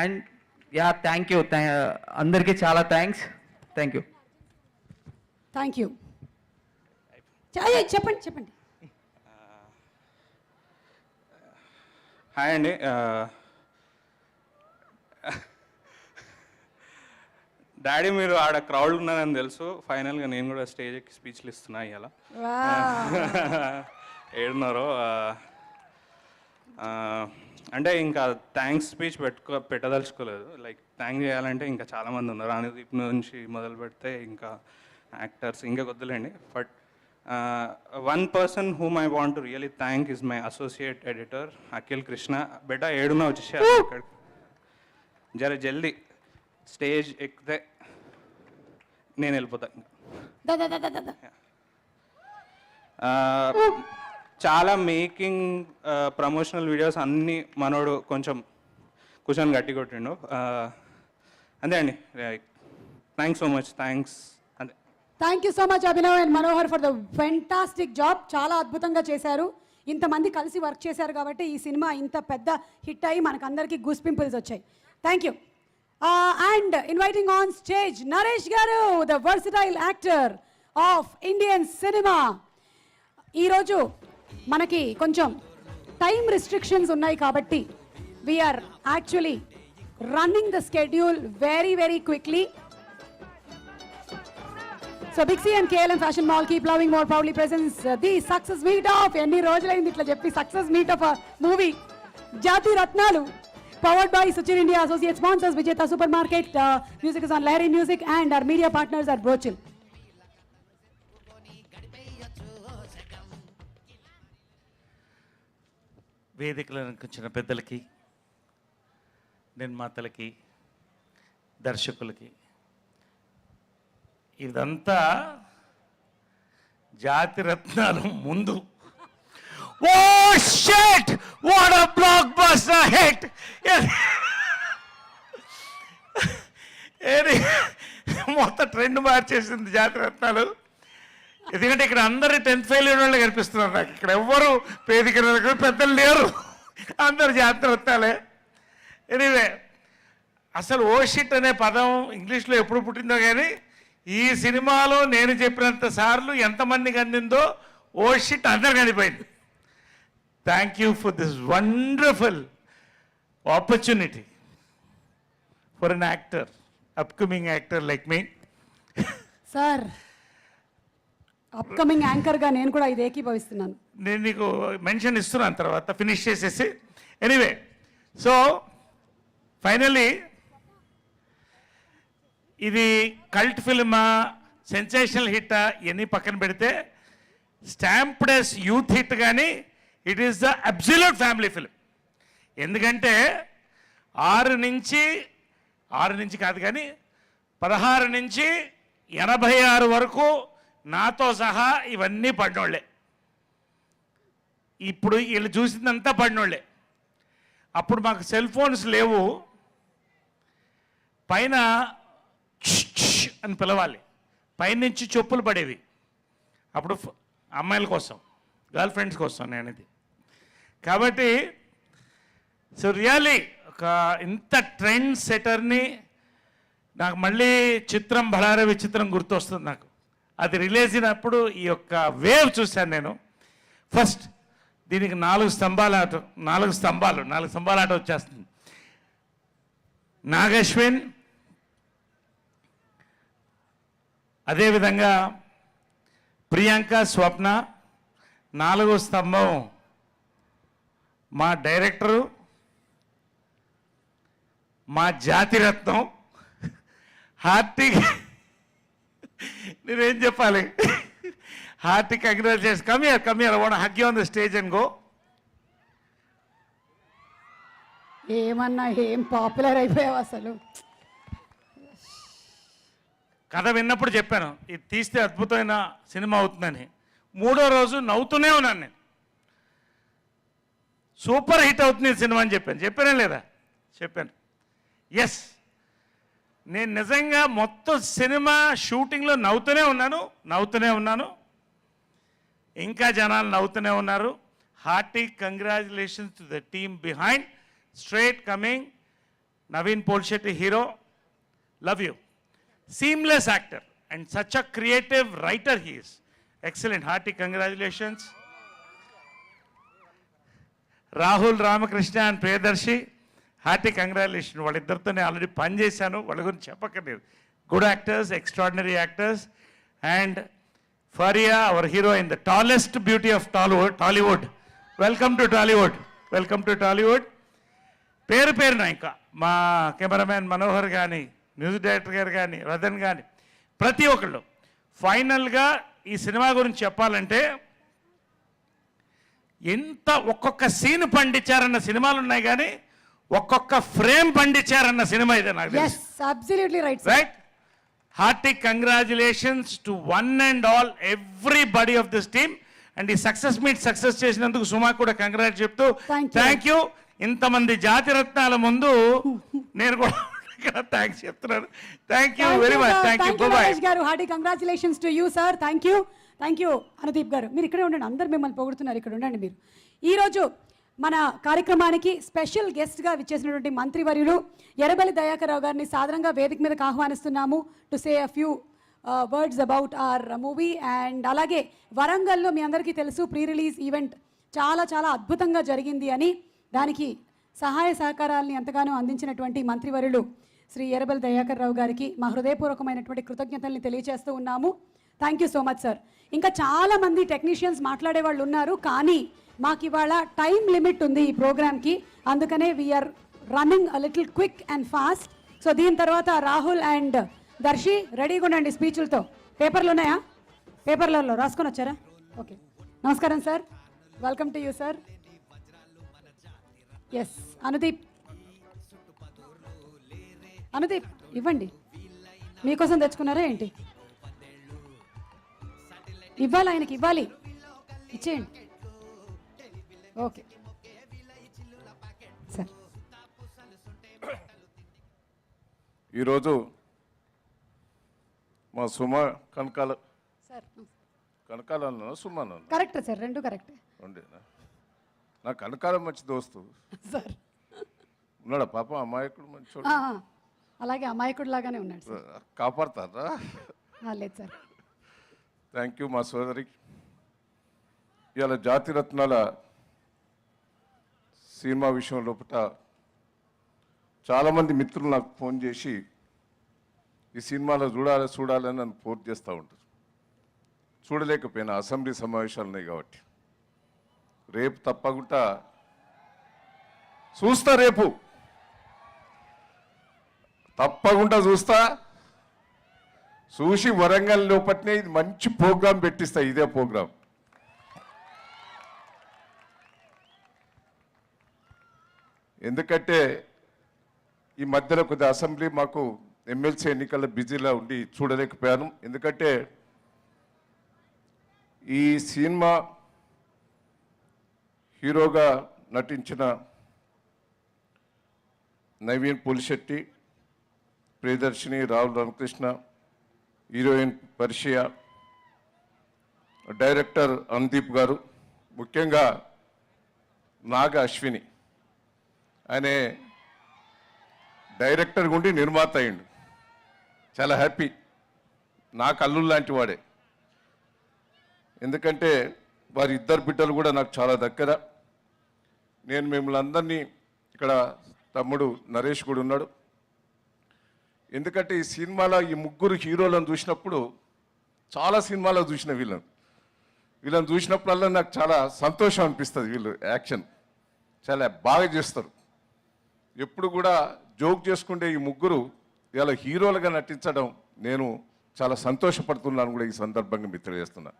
అండ్ థ్యాంక్ యూ, అందరికీ చాలా థ్యాంక్స్. Thank you. చెప్పండి. హాయ్ అండి. డాడీ మీరు ఆడ క్రౌడ్ ఉన్నారని తెలుసు. ఫైనల్గా నేను కూడా స్టేజ్ ఎక్కి స్పీచ్లు ఇస్తున్నా ఇవాళ. ఏడున్నారో అంటే ఇంకా థ్యాంక్స్ స్పీచ్ పెట్టదలుచుకోలేదు. లైక్ థ్యాంక్ చేయాలంటే ఇంకా చాలామంది ఉన్నారు. అనుదీప్ నుంచి మొదలు పెడితే ఇంకా యాక్టర్స్ ఇంకా వద్దులేండి. But one person whom I want to really thank is my associate editor Akhil Krishna. బెటా ఏడున్నా వచ్చేసారు ఇక్కడ, జర జల్దీ స్టేజ్ ఎక్కితే నేను వెళ్ళిపోతా. చాలా మేకింగ్ ప్రమోషనల్ వీడియోస్ అన్నీ మనోడు కొంచెం కూర్చొని గట్టి కొట్టిండు. అంతే అండి. Thanks so much. థ్యాంక్స్. అంతే. Thank you so much Abhinav and Manohar for the fantastic job. చాలా అద్భుతంగా చేశారు. ఇంతమంది కలిసి వర్క్ చేశారు కాబట్టి ఈ సినిమా ఇంత పెద్ద హిట్ అయ్యి మనకందరికీ గూస్ పింపుల్స్ వచ్చాయి. Thank you. And inviting on stage Naresh Garu, the versatile actor of Indian cinema. ఈ రోజు మనకి కొంచెం టైం రిస్ట్రిక్షన్స్ ఉన్నాయి కాబట్టి we are actually running the schedule very quickly. So Big C and KLM Fashion Mall keep loving more proudly presents the success meet of ఎన్ని రోజులైంది ఇట్లా చెప్పి సక్సెస్ మీట్ ఆఫ్ మూవీ జాతి రత్నాలు. Powered by Suchin India, associate sponsors Vijeta Supermarket, music is on Lahari Music and our media partners are Brochil. వేదికలకు వచ్చిన పెద్దలకి, నిర్మాతలకి, దర్శకులకి, ఇదంతా జాతి రత్నాలు ముందు. Oh shit! What a blockbuster hit! మొత్తం ట్రెండ్ మార్చేసింది జాతి రత్నాలు. ఎందుకంటే ఇక్కడ అందరూ 10th ఫెయిల్ అయిన వాళ్ళు కనిపిస్తున్నారు నాకు. ఇక్కడ ఎవ్వరు పేదిక పెద్దలు లేరు, అందరు జాతి రత్నాలే. ఎనీవే, అసలు ఓ షిట్ అనే పదం ఇంగ్లీష్లో ఎప్పుడు పుట్టిందో కానీ ఈ సినిమాలో నేను చెప్పినంత సార్లు ఎంతమందికి అందిందో ఓ షిట్ అందరికి అందిపోయింది. Thank you for this wonderful opportunity for an actor, upcoming actor like me. Sir, upcoming anchor గా నేను కూడా ఇది ఏకీభవిస్తున్నాను. నేను నీకు మెన్షన్ ఇస్తున్నాను తర్వాత ఫినిష్ చేసేసి. ఎనీవే, సో ఫైనలీ ఇది కల్ట్ ఫిల్మా, సెన్సేషనల్ హిట్టా ఇవన్నీ పక్కన పెడితే స్టాంప్డ్ యాస్ యూత్ హిట్ కానీ it is the absolute family film. ఎందుకంటే 6 నుంచి కాదు కానీ 16 నుంచి 86 వరకు నాతో సహా ఇవన్నీ పడినోళ్ళే. ఇప్పుడు వీళ్ళు చూసిందంతా పడినోళ్ళే. అప్పుడు మాకు సెల్ ఫోన్స్ లేవు. పైన అని పిలవాలి, పైనుంచి చెప్పులు పడేవి. అప్పుడు అమ్మాయిల కోసం, గర్ల్ ఫ్రెండ్స్ కోసం నేనది. కాబట్టి సో రియల్లీ ఒక ఇంత ట్రెండ్ సెటర్ని నాకు మళ్ళీ చిత్రం బళారే విచిత్రం గుర్తొస్తుంది నాకు. అది రిలీజ్ అయినప్పుడు ఈ యొక్క వేవ్ చూశాను నేను ఫస్ట్. దీనికి 4 స్తంభాల ఆట వచ్చేస్తుంది. నాగశ్విన్, అదేవిధంగా ప్రియాంక, స్వప్న. 4వ స్తంభం మా డైరెక్టరు, మా జాతిరత్నం హార్టిక్. నేనేం చెప్పాలి? Hearty congratulations. Come here, I want to hug you on the stage and go. ఏమన్నా ఏం పాపులర్ అయిపోయావు అసలు. కథ విన్నప్పుడు చెప్పాను ఇది తీస్తే అద్భుతమైన సినిమా అవుతుందని. 3వ రోజు నవ్వుతూనే ఉన్నాను నేను. సూపర్ హిట్ అవుతుంది ఈ సినిమా అని చెప్పానే లేదా? చెప్పాను. ఎస్, నేను నిజంగా మొత్తం సినిమా షూటింగ్లో నవ్వుతూనే ఉన్నాను. ఇంకా జనాలు నవ్వుతూనే ఉన్నారు. Hearty congratulations to the team behind. Straight coming, Naveen Polishetty hero. Love you. Seamless actor and such a creative writer he is. Excellent. Hearty congratulations. Rahul, Ramakrishna and Priyadarshi, hearty congratulations. వాళ్ళిద్దరితోనే ఆల్రెడీ పనిచేశాను, వాళ్ళ గురించి చెప్పక్కర్లేదు. Good actors, extraordinary actors. And Faria, our hero in the tallest beauty of Tollywood. Welcome to Tollywood. పేరున ఇంకా మా cameraman Manohar కానీ, music director గారు కానీ, రతన్ కానీ, ప్రతి ఒక్కళ్ళు. ఫైనల్గా ఈ సినిమా గురించి చెప్పాలంటే ఎంత ఒక్కొక్క సీన్ పండించారన్న సినిమాలు ఉన్నాయి కానీ ఒక్కొక్క ఫ్రేమ్ పండించారన్న సినిమా ఇదే నాకు తెలుసు. Absolutely right. Hearty congratulations to one and all everybody of this team. And ఈ సక్సెస్ చేసినందుకు సుమా కూడా కంగ్రాట్ చెప్తూ థ్యాంక్ యూ. ఇంతమంది జాతిరత్నాల ముందు నేను కూడా థ్యాంక్స్ చెప్తున్నాను. Thank you very much. Thank you. బాయ్ గారు. Hearty congratulations to you sir. Thank you Anudeep గారు. మీరు ఇక్కడే ఉండండి, అందరు మిమ్మల్ని పొగుడుతున్నారు, ఇక్కడ ఉండండి మీరు. ఈరోజు మన కార్యక్రమానికి స్పెషల్ గెస్ట్గా విచ్చేసినటువంటి మంత్రివర్యులు ఎర్రబెల్లి దయాకర్ రావు గారిని సాధారణంగా వేదిక మీదకి ఆహ్వానిస్తున్నాము to say a few words about our movie. And అలాగే వరంగల్లో మీ అందరికీ తెలుసు ప్రీ రిలీజ్ ఈవెంట్ చాలా అద్భుతంగా జరిగింది అని, దానికి సహాయ సహకారాలని ఎంతగానో అందించినటువంటి మంత్రివర్యులు శ్రీ ఎర్రబెల్లి దయాకర్ రావు గారికి మా హృదయపూర్వకమైనటువంటి కృతజ్ఞతల్ని తెలియజేస్తూ ఉన్నాము. Thank you so much sir. ఇంకా చాలామంది టెక్నీషియన్స్ మాట్లాడే వాళ్ళు ఉన్నారు, కానీ మాకు ఇవాళ టైం లిమిట్ ఉంది ఈ ప్రోగ్రామ్కి. అందుకనే we are running a little quick and fast. So దీని తర్వాత రాహుల్ అండ్ దర్శి రెడీగా ఉండండి స్పీచ్లతో. పేపర్లు ఉన్నాయా? పేపర్లలో రాసుకొని వచ్చారా? ఓకే. నమస్కారం sir. Welcome to you sir. Yes Anudeep ఇవ్వండి. మీకోసం తెచ్చుకున్నారా ఏంటి? ఇవ్వాలి, ఆయనకి ఇవ్వాలి, ఇచ్చేయండి. Okay sir. ఈరోజు మా సుమ కనకాల సార్ కనకాలన్నా సుమన్నా? కరెక్ట్ సార్, రెండు కరెక్ట్. నా కనకాలం మంచి దోస్తు సార్. ఉన్నాడా పాప? అమాయకుడు మంచి అలాగే అమాయకుడు లాగానే ఉన్నాడు సార్. కాపాడతారా? లేదు సార్. థ్యాంక్ యూ మా సోదరికి. ఇవాళ జాతిరత్నాల సినిమా విషయం లోపల చాలామంది మిత్రులు నాకు ఫోన్ చేసి ఈ సినిమాలో చూడాలని నన్ను ఫోర్స్ చేస్తూ ఉంటారు. చూడలేకపోయినా అసెంబ్లీ సమావేశాలు ఉన్నాయి కాబట్టి. రేపు తప్పకుండా చూస్తా, రేపు తప్పకుండా చూస్తా. చూసి వరంగల్ లోపట్నే ఇది మంచి ప్రోగ్రాం పెట్టిస్తా. ఇదే ప్రోగ్రాం ఎందుకంటే ఈ మధ్యలో కొద్దిగా అసెంబ్లీ మాకు ఎమ్మెల్సీ ఎన్నికల్లో బిజీలా ఉండి చూడలేకపోయాను. ఎందుకంటే ఈ సినిమా హీరోగా నటించిన నవీన్ పులిశెట్టి, ప్రియదర్శిని, రాహుల్ రామకృష్ణ, హీరోయిన్ పరిషియా, డైరెక్టర్ అనుదీప్ గారు, ముఖ్యంగా నాగ అశ్విని, ఆయన డైరెక్టర్ గుండి నిర్మాత అయ్యిండు. చాలా హ్యాపీ. నాకు అల్లుడు లాంటి వాడే. ఎందుకంటే వారి ఇద్దరు బిడ్డలు కూడా నాకు చాలా దగ్గర. నేను మిమ్మల్ని అందరినీ, ఇక్కడ తమ్ముడు నరేష్ కూడా ఉన్నాడు. ఎందుకంటే ఈ సినిమాలో ఈ ముగ్గురు హీరోలను చూసినప్పుడు, చాలా సినిమాలో చూసిన వీళ్ళని చూసినప్పుడల్లా నాకు చాలా సంతోషం అనిపిస్తుంది. వీళ్ళు యాక్షన్ చాలా బాగా చేస్తారు. ఎప్పుడు కూడా జోక్ చేసుకుంటే ఈ ముగ్గురు ఇలా హీరోలుగా నటించడం నేను చాలా సంతోషపడుతున్నాను కూడా ఈ సందర్భంగా మీకు తెలియజేస్తున్నా.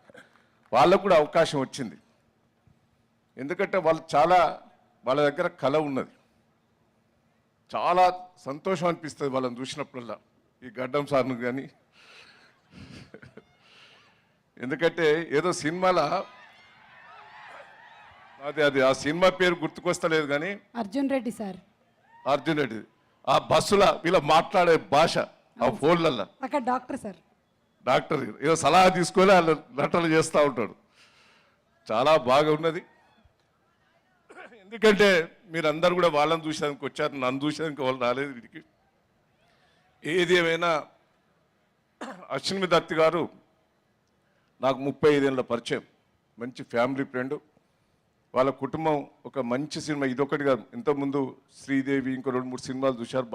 వాళ్ళకు కూడా అవకాశం వచ్చింది. ఎందుకంటే వాళ్ళ దగ్గర కళ ఉన్నది. చాలా సంతోషం అనిపిస్తుంది వాళ్ళని చూసినప్పుడల్లా, ఈ గడ్డం సార్ను కానీ. ఎందుకంటే ఏదో సినిమాలో అది ఆ సినిమా పేరు గుర్తుకొస్తలేదు కానీ అర్జున్ రెడ్డి సార్, అర్జున్ రెడ్డి, ఆ బస్సుల వీళ్ళ మాట్లాడే భాష, ఆ ఫోన్లల్లో అక్కడ డాక్టర్ సార్, డాక్టర్ ఏదో సలహా తీసుకొని వాళ్ళు నటనలు చేస్తూ ఉంటాడు. చాలా బాగా ఉన్నది. ఎందుకంటే మీరందరూ కూడా వాళ్ళని చూసేందుకు వచ్చారు, నన్ను చూసేందుకు వాళ్ళు రాలేదు వీడికి. ఏది ఏమైనా అశ్విని దత్ గారు నాకు 35 ఏళ్ళ పరిచయం, మంచి ఫ్యామిలీ ఫ్రెండ్. వాళ్ళ కుటుంబం ఒక మంచి సినిమా, ఇదొకటి కాదు, ఇంతకుముందు శ్రీదేవి ఇంకో 2-3 సినిమాలు చూశారు.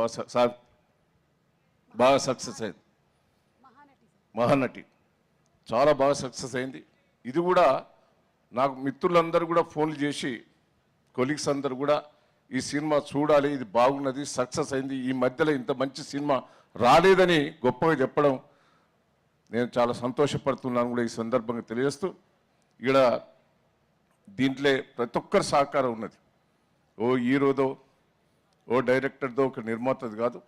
బాగా సక్సెస్ అయింది. మహానటి చాలా బాగా సక్సెస్ అయింది. ఇది కూడా నాకు మిత్రులందరూ కూడా ఫోన్లు చేసి, కొలీగ్స్ అందరూ కూడా ఈ సినిమా చూడాలి, ఇది బాగున్నది, సక్సెస్ అయింది, ఈ మధ్యలో ఇంత మంచి సినిమా రాలేదని గొప్పగా చెప్పడం నేను చాలా సంతోషపడుతున్నాను కూడా ఈ సందర్భంగా తెలియజేస్తూ, ఇక్కడ దీంట్లో ప్రతి ఒక్కరి సహకారం ఉన్నది. ఓ హీరోదో ఓ డైరెక్టర్దో ఒక నిర్మాతది కాదు.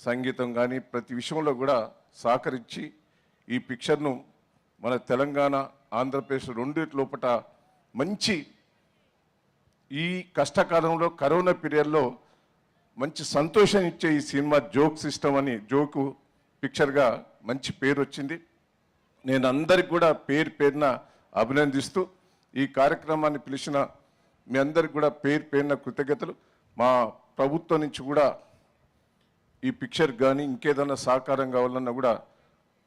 సంగీతం కానీ ప్రతి విషయంలో కూడా సహకరించి ఈ పిక్చర్ను మన తెలంగాణ ఆంధ్రప్రదేశ్ రెండిటి లోపల మంచి, ఈ కష్టకాలంలో కరోనా పీరియడ్లో మంచి సంతోషం ఇచ్చే ఈ సినిమా జోక్ సిస్టమ్ అని జోకు పిక్చర్గా మంచి పేరు వచ్చింది. నేను అందరికి కూడా పేరున అభినందిస్తూ ఈ కార్యక్రమాన్ని పిలిచిన మీ అందరికి కూడా పేరున కృతజ్ఞతలు. మా ప్రభుత్వం నుంచి కూడా ఈ పిక్చర్ కానీ ఇంకేదైనా సహకారం కావాలన్నా కూడా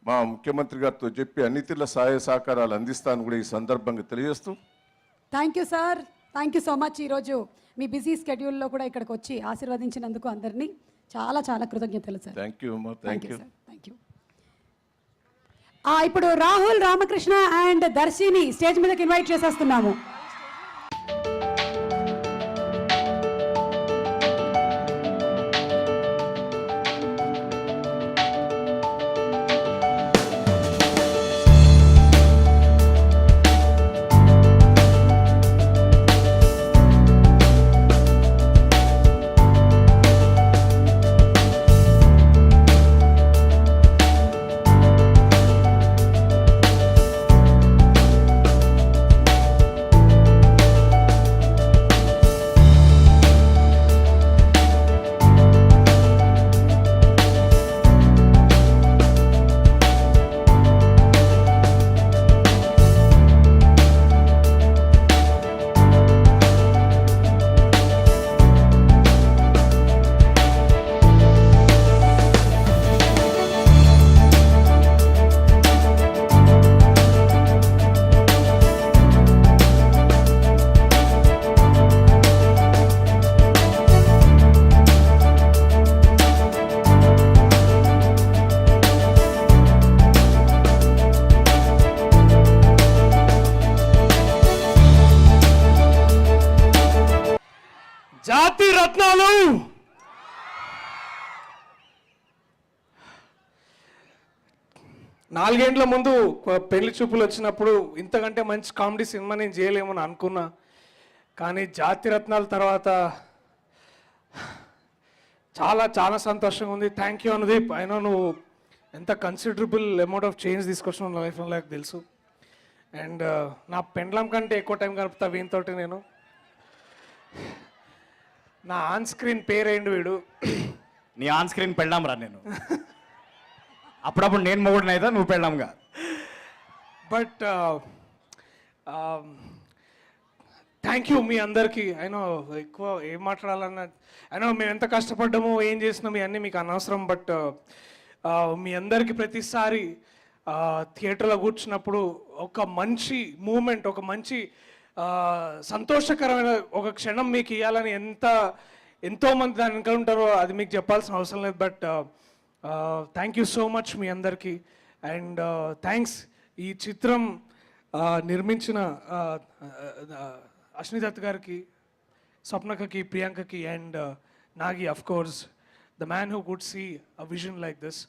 మా ముఖ్యమంత్రి గారితో చెప్పి అన్ని తీర్ల సహాయ సహకారాలు అందిస్తాను కూడా ఈ సందర్భంగా తెలియజేస్తూ, thank you sir, thank you so much. ఈరోజు మీ బిజీ స్కెడ్యూల్లో కూడా ఇక్కడికి వచ్చి ఆశీర్వదించినందుకు అందరినీ చాలా చాలా కృతజ్ఞతలు సార్. థ్యాంక్ యూ అమ్మా, thank you. Sir, thank you. ఇప్పుడు రాహుల్ రామకృష్ణ అండ్ దర్శిని స్టేజ్ మీదకి ఇన్వైట్ చేసేస్తున్నాము. జాతి రత్నాలు నాలుగేండ్ల ముందు పెళ్లి చూపులు వచ్చినప్పుడు ఇంతకంటే మంచి కామెడీ సినిమా నేను చేయలేమని అనుకున్నా. కానీ జాతి రత్నాల తర్వాత చాలా చాలా సంతోషంగా ఉంది. Thank you Anudeep. అయినా నువ్వు ఎంత కన్సిడరబుల్ అమౌంట్ ఆఫ్ చేంజ్ తీసుకొచ్చిన లైఫ్లో నాకు తెలుసు. అండ్ నా పెండ్లం కంటే ఎక్కువ టైం గడుపుతా వీనితోటి నేను. నా ఆన్ స్క్రీన్ పేరేంటి వీడు? నీ ఆన్ స్క్రీన్ పెళ్ళాం రా నేను. అప్పుడప్పుడు నేను మొగుడినైతే నువ్వు పెళ్ళాంగా. బట్ థ్యాంక్ యూ మీ అందరికీ. అయినా ఎక్కువ ఏం మాట్లాడాలన్న, అయినా మేము ఎంత కష్టపడ్డామో ఏం చేసినాము ఇవన్నీ మీకు అనవసరం. బట్ మీ అందరికీ ప్రతిసారి థియేటర్లో కూర్చున్నప్పుడు ఒక మంచి మూమెంట్, ఒక మంచి సంతోషకరమైన ఒక క్షణం మీకు ఇవ్వాలని ఎంతోమంది దాని వెనక ఉంటారో అది మీకు చెప్పాల్సిన అవసరం లేదు. But thank you so much మీ అందరికీ. అండ్ థ్యాంక్స్ ఈ చిత్రం నిర్మించిన అశ్విని దత్ గారికి, స్వప్నకకి, ప్రియాంకకి and Nagi, of course the man who could see a vision like this.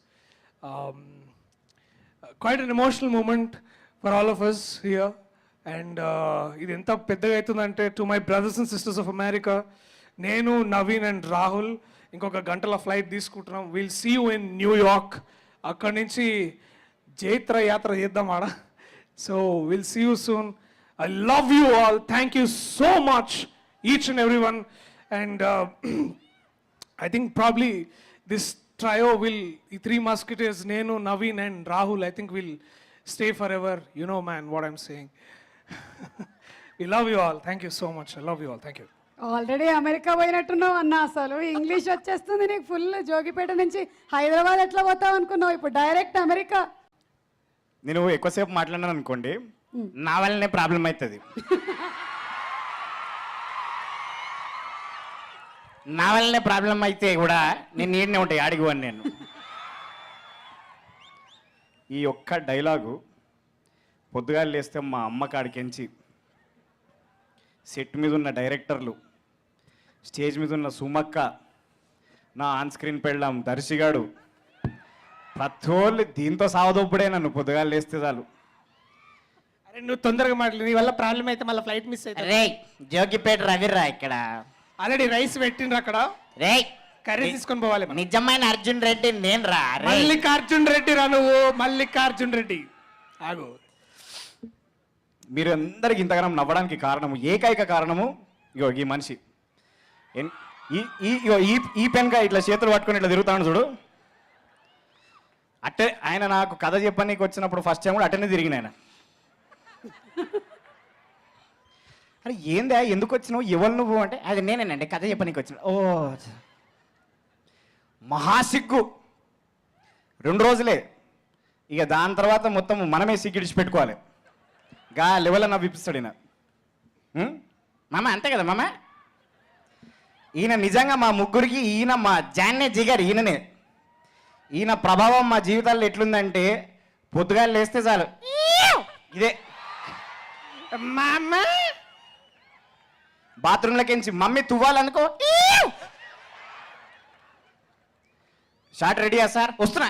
Quite an emotional moment for all of us here. And ఇది ఎంత పెద్దగా అవుతుందంటే, to my brothers and sisters of America, నేను, నవీన్ అండ్ రాహుల్ ఇంకొక గంటల ఫ్లైట్ తీసుకుంటున్నాం. Will see you in New York. అక్కడి నుంచి జైత్ర యాత్ర చేద్దాం ఆడ. So will see you soon. I love you all. Thank you so much, each and everyone. And I think probably this trio will, the Three Musketeers, Nenu, Naveen and Rahul, I think will stay forever. You know, man, what I'm saying. We love you all. Thank you so much. I love you all. Thank you. Already America పోయినట్టున్నావు అన్న. అసలు English వచ్చేస్తుంది నీకు full. Jogipet నుంచి హైదరాబాద్ ఎట్లా పోతావు అనుకున్నావు, ఇప్పుడు డైరెక్ట్ అమెరికా. నేను ఎక్కువసేపు మాట్లాడినాను అనుకోండి, నా వల్లనే ప్రాబ్లం అవుతుంది. నా వల్లనే ప్రాబ్లం అయితే కూడా నేను నీడనే ఉంటాయి అడిగివాను నేను. ఈ ఒక్క డైలాగు పొద్దుగాలు లేస్తే మా అమ్మ కాడికెంచి, సెట్ మీద ఉన్న డైరెక్టర్లు, స్టేజ్ మీద ఉన్న సుమక్క, నా ఆన్ స్క్రీన్ పెళ్ళాం దర్శిగాడు, ప్రతి వాళ్ళు దీంతో సావదొప్పుడే నన్ను పొద్దుగాలు లేస్తే చాలు. అరే నువ్వు తొందరగా మాట్లాడు, నీ వల్ల ప్రాబ్లం అయితే మళ్ళీ ఫ్లైట్ మిస్ అవుతుంది. రే జోగిపేట రవిరా ఇక్కడ. ఆల్రెడీ రైస్ పెట్టిండ్రు అక్కడ, రే కర్రీ తీసుకొని పోవాలి. నిజమైన అర్జున్ రెడ్డి నేను రా. మల్లికార్జున్ రెడ్డి రా నువ్వు, మల్లికార్జున్ రెడ్డి. ఆగు. మీరు అందరికి ఇంతగానం నవ్వడానికి కారణము, ఏకైక కారణము ఇగో ఈ మనిషి. ఈ పెన్గా ఇట్లా చేతులు పట్టుకొని ఇట్లా తిరుగుతాను చూడు. అట్టే ఆయన నాకు కథ చెప్పనీకి వచ్చినప్పుడు ఫస్ట్ టైం కూడా అట్టనే తిరిగిన ఆయన. అరే ఏందా ఎందుకు వచ్చినావు, ఎవరు నువ్వు అంటే, అది నేనేనండి కథ చెప్పనీకి వచ్చిన. ఓ మహాసిగ్గు. 2 రోజులే, ఇక దాని తర్వాత మొత్తం మనమే సిగ్గిడిచి పెట్టుకోవాలి. గా లెవెల్ నవ్విపిస్తాడు ఈయన. మామ అంతే కదా మామ. ఈయన నిజంగా మా ముగ్గురికి ఈయన మా జాన్నే జిగర్. ఈయననే, ఈయన ప్రభావం మా జీవితాల్లో ఎట్లుందంటే, పొద్దుగా లేస్తే చాలు ఇదే మామ. బాత్రూంలోకించి మమ్మీ తువ్వాలనుకో, షార్ట్ రెడీయా సార్ వస్తున్నా.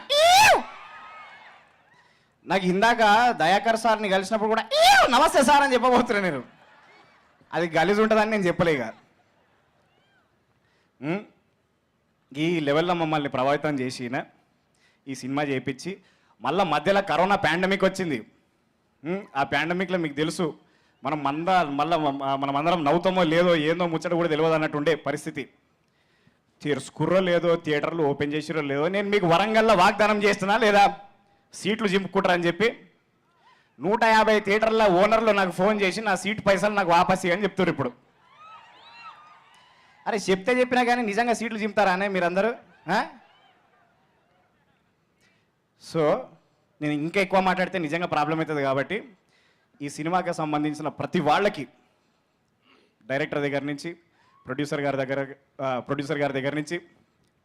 నాకు ఇందాక దయాకర్ సార్ని కలిసినప్పుడు కూడా నమస్తే సార్ అని చెప్పబోతున్నా నేను. అది గలీజ్ ఉంటుందని నేను చెప్పలేక. ఈ లెవెల్లో మమ్మల్ని ప్రభావితం చేసిన ఈ సినిమా చేయించి, మళ్ళీ మధ్యలో కరోనా పాండమిక్ వచ్చింది. ఆ పాండమిక్లో మీకు తెలుసు మనమందరం నవ్వుతామో లేదో ఏందో ముచ్చట కూడా తెలియదు అన్నట్టు ఉండే పరిస్థితి. తీర్చుకుర్రో లేదో, థియేటర్లు ఓపెన్ చేసిరో లేదో. నేను మీకు వరంగల్లో వాగ్దానం చేస్తున్నా, లేదా సీట్లు చింపుకుంటారని చెప్పి 150 థియేటర్ల ఓనర్లు నాకు ఫోన్ చేసి నా సీట్ పైసలు నాకు వాపస్ అని చెప్తారు ఇప్పుడు. అరే చెప్పినా కానీ నిజంగా సీట్లు చింపుతారా అనే మీరందరూ? సో నేను ఇంకా ఎక్కువ మాట్లాడితే నిజంగా ప్రాబ్లం అవుతుంది. కాబట్టి ఈ సినిమాకి సంబంధించిన ప్రతి వాళ్ళకి, డైరెక్టర్ దగ్గర నుంచి ప్రొడ్యూసర్ గారి దగ్గర నుంచి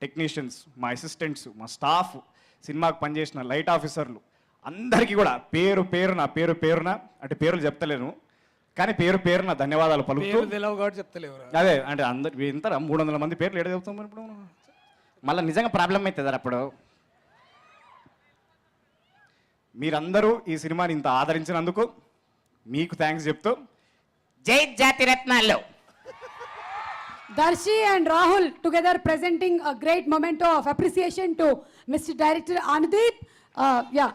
టెక్నీషియన్స్, మా అసిస్టెంట్స్, మా స్టాఫ్, సినిమాకు పనిచేసిన లైట్ ఆఫీసర్లు అందరికీ కూడా పేరు పేరున అంటే పేర్లు చెప్తలేను కానీ పేరున ధన్యవాదాలు పలుకుతూ. అదే అంటే అందరు ఇంత 300 మంది పేర్లు ఏడ చెప్తాం ఇప్పుడు, మళ్ళీ నిజంగా ప్రాబ్లం అవుతుంది అప్పుడు. మీరందరూ ఈ సినిమాని ఇంత ఆదరించినందుకు మీకు థ్యాంక్స్ చెప్తూ, జై జాతి రత్నాల్లో Darshi and Rahul together presenting a great memento of appreciation to Mr. Director Anudeep. Yeah.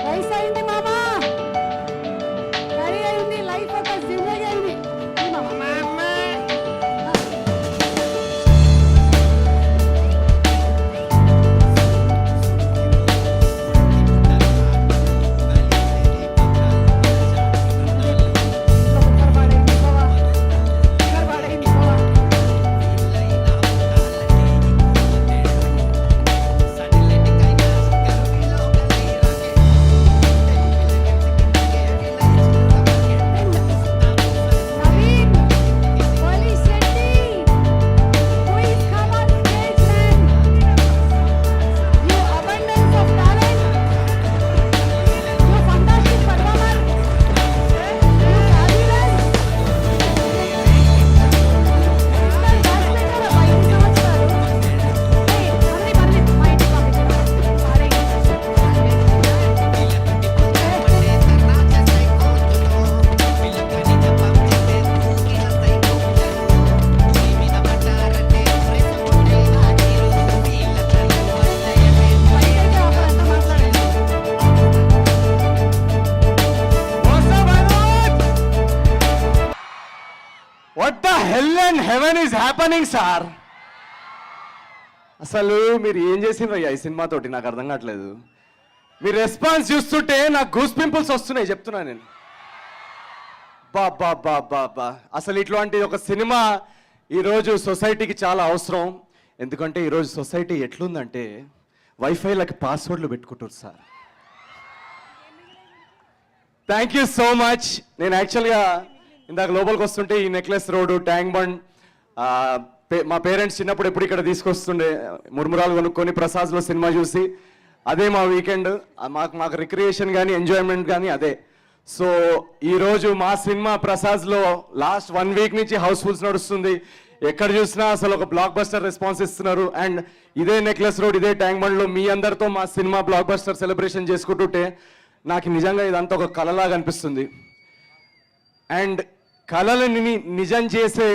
Nice అయింది మామా. Very అయింది లైఫ్ ఒక జిందగీ అయింది. మామా. What the hell and heaven is happening sir. అసలు మీరు ఏం చేసిండ్రు ఈ సినిమాతోటి నాకు అర్థం కావట్లేదు. మీ రెస్పాన్స్ చూస్తుంటే నాకు గూస్ పింపుల్స్ వస్తున్నాయి చెప్తున్నా నేను. బాబా బాబా బాబా అసలు ఇట్లాంటి ఒక సినిమా ఈరోజు సొసైటీకి చాలా అవసరం. ఎందుకంటే ఈరోజు సొసైటీ ఎట్లుందంటే వైఫైలకి పాస్వర్డ్లు పెట్టుకుంటారు sir. Thank you so much. నేను యాక్చువల్గా ఇందాక లోపలికి వస్తుంటే ఈ నెక్లెస్ రోడ్ ట్యాంక్ బండ్ మా పేరెంట్స్ చిన్నప్పుడు ఎప్పుడు ఇక్కడ తీసుకొస్తుండే మురుమురాలు కొనుక్కొని ప్రసాద్లో సినిమా చూసి అదే మా వీకెండ్. మాకు రిక్రియేషన్ కానీ ఎంజాయ్మెంట్ కానీ అదే. సో ఈరోజు మా సినిమా ప్రసాద్లో లాస్ట్ 1 వీక్ నుంచి హౌస్ఫుల్స్ నడుస్తుంది. ఎక్కడ చూసినా అసలు ఒక బ్లాక్ బస్టర్ రెస్పాన్స్ ఇస్తున్నారు. అండ్ ఇదే నెక్లెస్ రోడ్ ఇదే ట్యాంక్ బండ్లో మీ అందరితో మా సినిమా బ్లాక్ బస్టర్ సెలబ్రేషన్ చేసుకుంటుంటే నాకు నిజంగా ఇదంతా ఒక కళలాగా అనిపిస్తుంది. అండ్ కళలని నిజం చేసే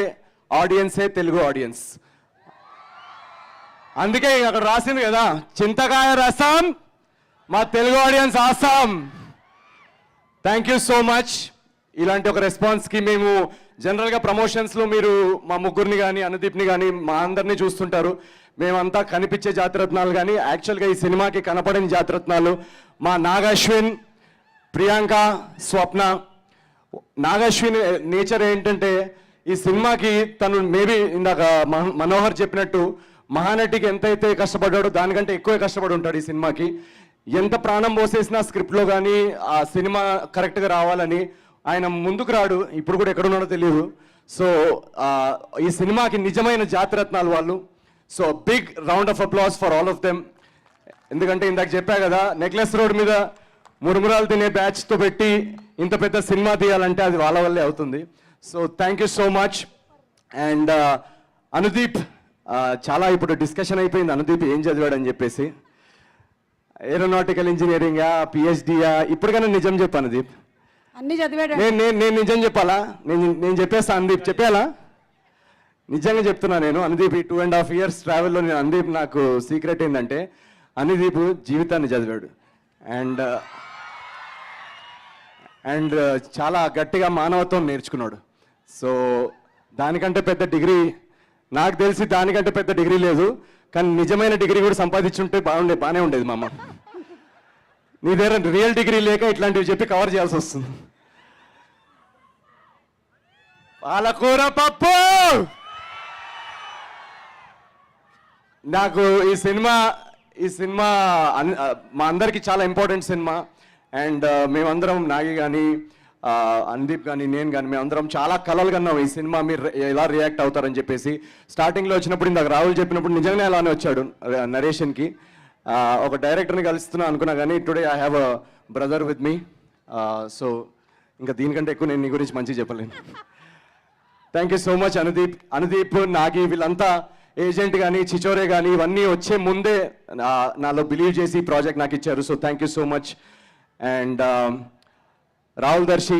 ఆడియన్సే తెలుగు ఆడియన్స్. అందుకే అక్కడ రాసింది కదా, చింతకాయ రసం మా Telugu audience Assam. Thank you so much. ఇలాంటి ఒక రెస్పాన్స్కి మేము జనరల్గా ప్రమోషన్స్లో మీరు మా ముగ్గురిని కానీ అనుదీప్ని కానీ మా అందరినీ చూస్తుంటారు. మేమంతా కనిపించే జాతిరత్నాలు కానీ యాక్చువల్గా ఈ సినిమాకి కనపడని జాతిరత్నాలు మా నాగశ్విన్, ప్రియాంక, స్వప్న. నాగశ్విన్ నేచర్ ఏంటంటే ఈ సినిమాకి తను మేబీ ఇందాక మనోహర్ చెప్పినట్టు మహానటికి ఎంతైతే కష్టపడ్డాడో దానికంటే ఎక్కువే కష్టపడి ఉంటాడు ఈ సినిమాకి. ఎంత ప్రాణం పోసేసినా స్క్రిప్ట్లో కానీ ఆ సినిమా కరెక్ట్గా రావాలని ఆయన ముందుకు రాడు. ఇప్పుడు కూడా ఎక్కడున్నాడో తెలియదు. సో ఈ సినిమాకి నిజమైన జాతిరత్నాలు వాళ్ళు. So big round of applause for all of them. ఎందుకంటే ఇందాక చెప్పా కదా, నెక్లెస్ రోడ్ మీద మురుమురాలు తినే బ్యాచ్తో పెట్టి ఇంత పెద్ద సినిమా తీయాలంటే అది వాళ్ళ వల్లే అవుతుంది. So thank you so much. And Anudeep, చాలా ఇప్పుడు డిస్కషన్ అయిపోయింది అనుదీప్ ఏం చదివాడని చెప్పేసి. ఏరోనాటికల్ ఇంజనీరింగా, పిహెచ్డియా? ఇప్పటికైనా నిజం చెప్పాను అనుదీప్. అన్ని చదివాడు. నేను నిజం చెప్పాలా? నేను చెప్పేస్తా అనుదీప్, చెప్పేయాలా? నిజంగా చెప్తున్నా నేను. అనుదీప్ ఈ 2.5 years ట్రావెల్లో నేను అనుదీప్ నాకు సీక్రెట్ ఏంటంటే అనుదీప్ జీవితాన్ని చదివాడు. అండ్ చాలా గట్టిగా మానవత్వం నేర్చుకున్నాడు. సో దానికంటే పెద్ద డిగ్రీ నాకు తెలిసి దానికంటే పెద్ద డిగ్రీ లేదు. కానీ నిజమైన డిగ్రీ కూడా సంపాదించుంటే బాగానే ఉండేది మా అమ్మ. నీ దగ్గర రియల్ డిగ్రీ లేక ఇట్లాంటివి చెప్పి కవర్ చేయాల్సి వస్తుంది. పాలకూర పప్పు. నాకు ఈ సినిమా మా అందరికీ చాలా ఇంపార్టెంట్ సినిమా. అండ్ మేమందరం నాగి కానీ అనుదీప్ కానీ నేను కానీ మేమందరం చాలా కలలు కన్నాం ఈ సినిమా మీరు ఎలా రియాక్ట్ అవుతారని చెప్పేసి. స్టార్టింగ్లో వచ్చినప్పుడు ఇందాక రాహుల్ చెప్పినప్పుడు నిజంగానే అలానే వచ్చాడు నరేషన్కి. ఒక డైరెక్టర్ని కలుస్తున్నా అనుకున్నా కానీ today I have a brother with me. So ఇంకా దీనికంటే ఎక్కువ నేను నీ గురించి మంచిగా చెప్పలేను. Thank you so much Anudeep, Nagi వీళ్ళంతా ఏజెంట్ కానీ చిచోరే కానీ ఇవన్నీ వచ్చే ముందే నాలో బిలీవ్ చేసి ప్రాజెక్ట్ నాకు ఇచ్చారు. So thank you so much. And Rahul Darshi,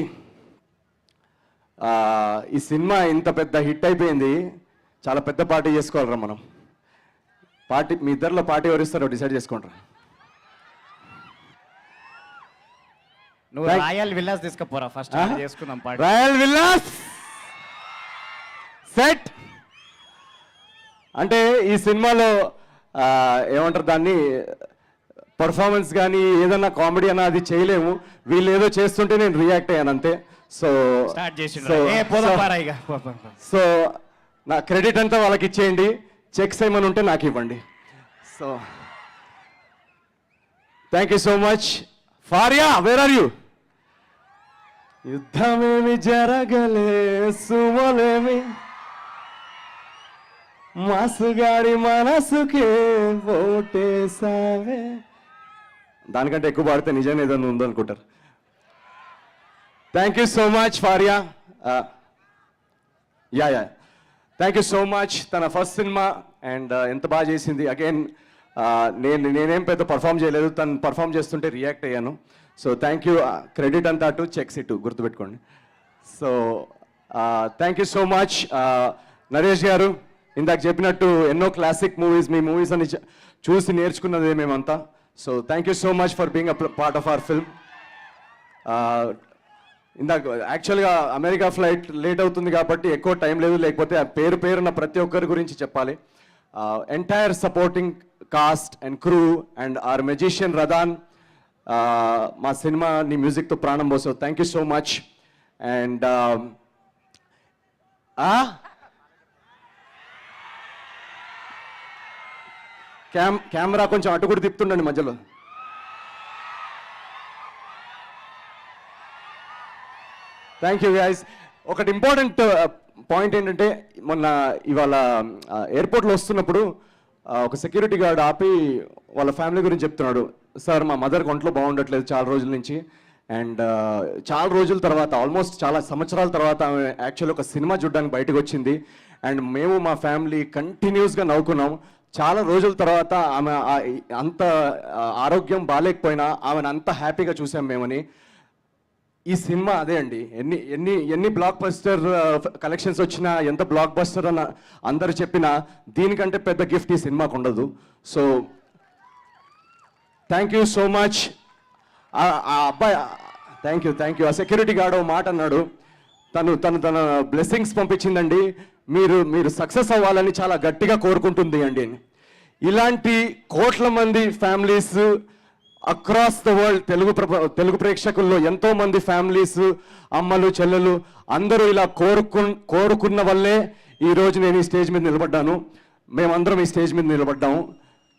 ఈ సినిమా ఇంత పెద్ద హిట్ అయిపోయింది, చాలా పెద్ద పార్టీ చేసుకోవాలరా మనం. పార్టీ మీ ఇద్దరిలో పార్టీ ఎవరిస్తారో డిసైడ్ చేసుకుంటారా. నువ్వు రాయల్ విల్లాస్ తీసుకుపోరా ఫస్ట్ చేసుకుందాం పార్టీ. Royal villas set. అంటే ఈ సినిమాలో ఏమంటారు దాన్ని, పర్ఫార్మెన్స్ కానీ ఏదన్నా కామెడీ అన్నా అది చేయలేము. వీళ్ళు ఏదో చేస్తుంటే నేను రియాక్ట్ అయ్యాను అంతే. సో స్టార్ట్ చేసి సో నా క్రెడిట్ అంతా వాళ్ళకి ఇచ్చేయండి, చెక్స్ ఏమైనా ఉంటే నాకు ఇవ్వండి. So thank you so much. Faria, where are you? యుద్ధమేమి జరగలే సుమలేమి, మాసుగారి మనసుకే ఓటేసావే. దానికంటే ఎక్కువ పాడితే నిజంగా ఏదైనా ఉందనుకుంటారు. Thank you so much Faria. Yeah thank you so much. తన ఫస్ట్ సినిమా అండ్ ఎంత బాగా చేసింది. అగైన్ నేనేం పెద్ద పర్ఫామ్ చేయలేదు, తను పర్ఫామ్ చేస్తుంటే రియాక్ట్ అయ్యాను. So thank you. క్రెడిట్ అంతా అటు, చెక్స్ ఇటు, గుర్తుపెట్టుకోండి. So thank you so much. Naresh గారు ఇందాక చెప్పినట్టు ఎన్నో క్లాసిక్ మూవీస్, మీ మూవీస్ అని చూసి నేర్చుకున్నదే మేమంతా. So thank you so much for being a part of our film. ఇందాక యాక్చువల్గా అమెరికా ఫ్లైట్ లేట్ అవుతుంది కాబట్టి ఎక్కువ టైం లేదు, లేకపోతే ఆ పేరున ప్రతి ఒక్కరి గురించి చెప్పాలి. Entire supporting cast and crew and our magician Radhan మా సినిమాని మ్యూజిక్తో ప్రాణం పోసావు. Thank you so much. And camera కొంచెం అటు కూడా తిప్పుతుండండి మధ్యలో. Thank you guys. ఒకటి ఇంపార్టెంట్ పాయింట్ ఏంటంటే, మొన్న ఇవాళ ఎయిర్పోర్ట్లో వస్తున్నప్పుడు ఒక సెక్యూరిటీ గార్డ్ ఆపి వాళ్ళ ఫ్యామిలీ గురించి చెప్తున్నాడు. సార్ మా మదర్కి ఒంట్లో బాగుండట్లేదు చాలా రోజుల నుంచి, అండ్ చాలా రోజుల తర్వాత, ఆల్మోస్ట్ చాలా సంవత్సరాల తర్వాత ఆమె యాక్చువల్లీ ఒక సినిమా చూడడానికి బయటకు వచ్చింది. అండ్ మేము మా ఫ్యామిలీ కంటిన్యూస్గా నవ్వుకున్నాం. చాలా రోజుల తర్వాత ఆమె అంత ఆరోగ్యం బాగాలేకపోయినా ఆమెను అంత హ్యాపీగా చూసాం మేమని. ఈ సినిమా అదే అండి. ఎన్ని బ్లాక్ బస్టర్ కలెక్షన్స్ వచ్చినా, ఎంత బ్లాక్ బస్టర్ అని అందరు చెప్పినా, దీనికంటే పెద్ద గిఫ్ట్ ఈ సినిమాకు ఉండదు. So thank you so much. ఆ అబ్బాయి థ్యాంక్ యూ. ఆ సెక్యూరిటీ గార్డ్ ఓ మాట అన్నాడు, తన బ్లెస్సింగ్స్ పంపించిందండి, మీరు సక్సెస్ అవ్వాలని చాలా గట్టిగా కోరుకుంటుంది అండి. ఇలాంటి కోట్ల మంది families across the world, Telugu ప్రేక్షకుల్లో ఎంతో మంది ఫ్యామిలీస్, అమ్మలు చెల్లెలు అందరూ ఇలా కోరుకున్న వల్లే ఈరోజు నేను ఈ స్టేజ్ మీద నిలబడ్డాను, మేమందరం ఈ స్టేజ్ మీద నిలబడ్డాము.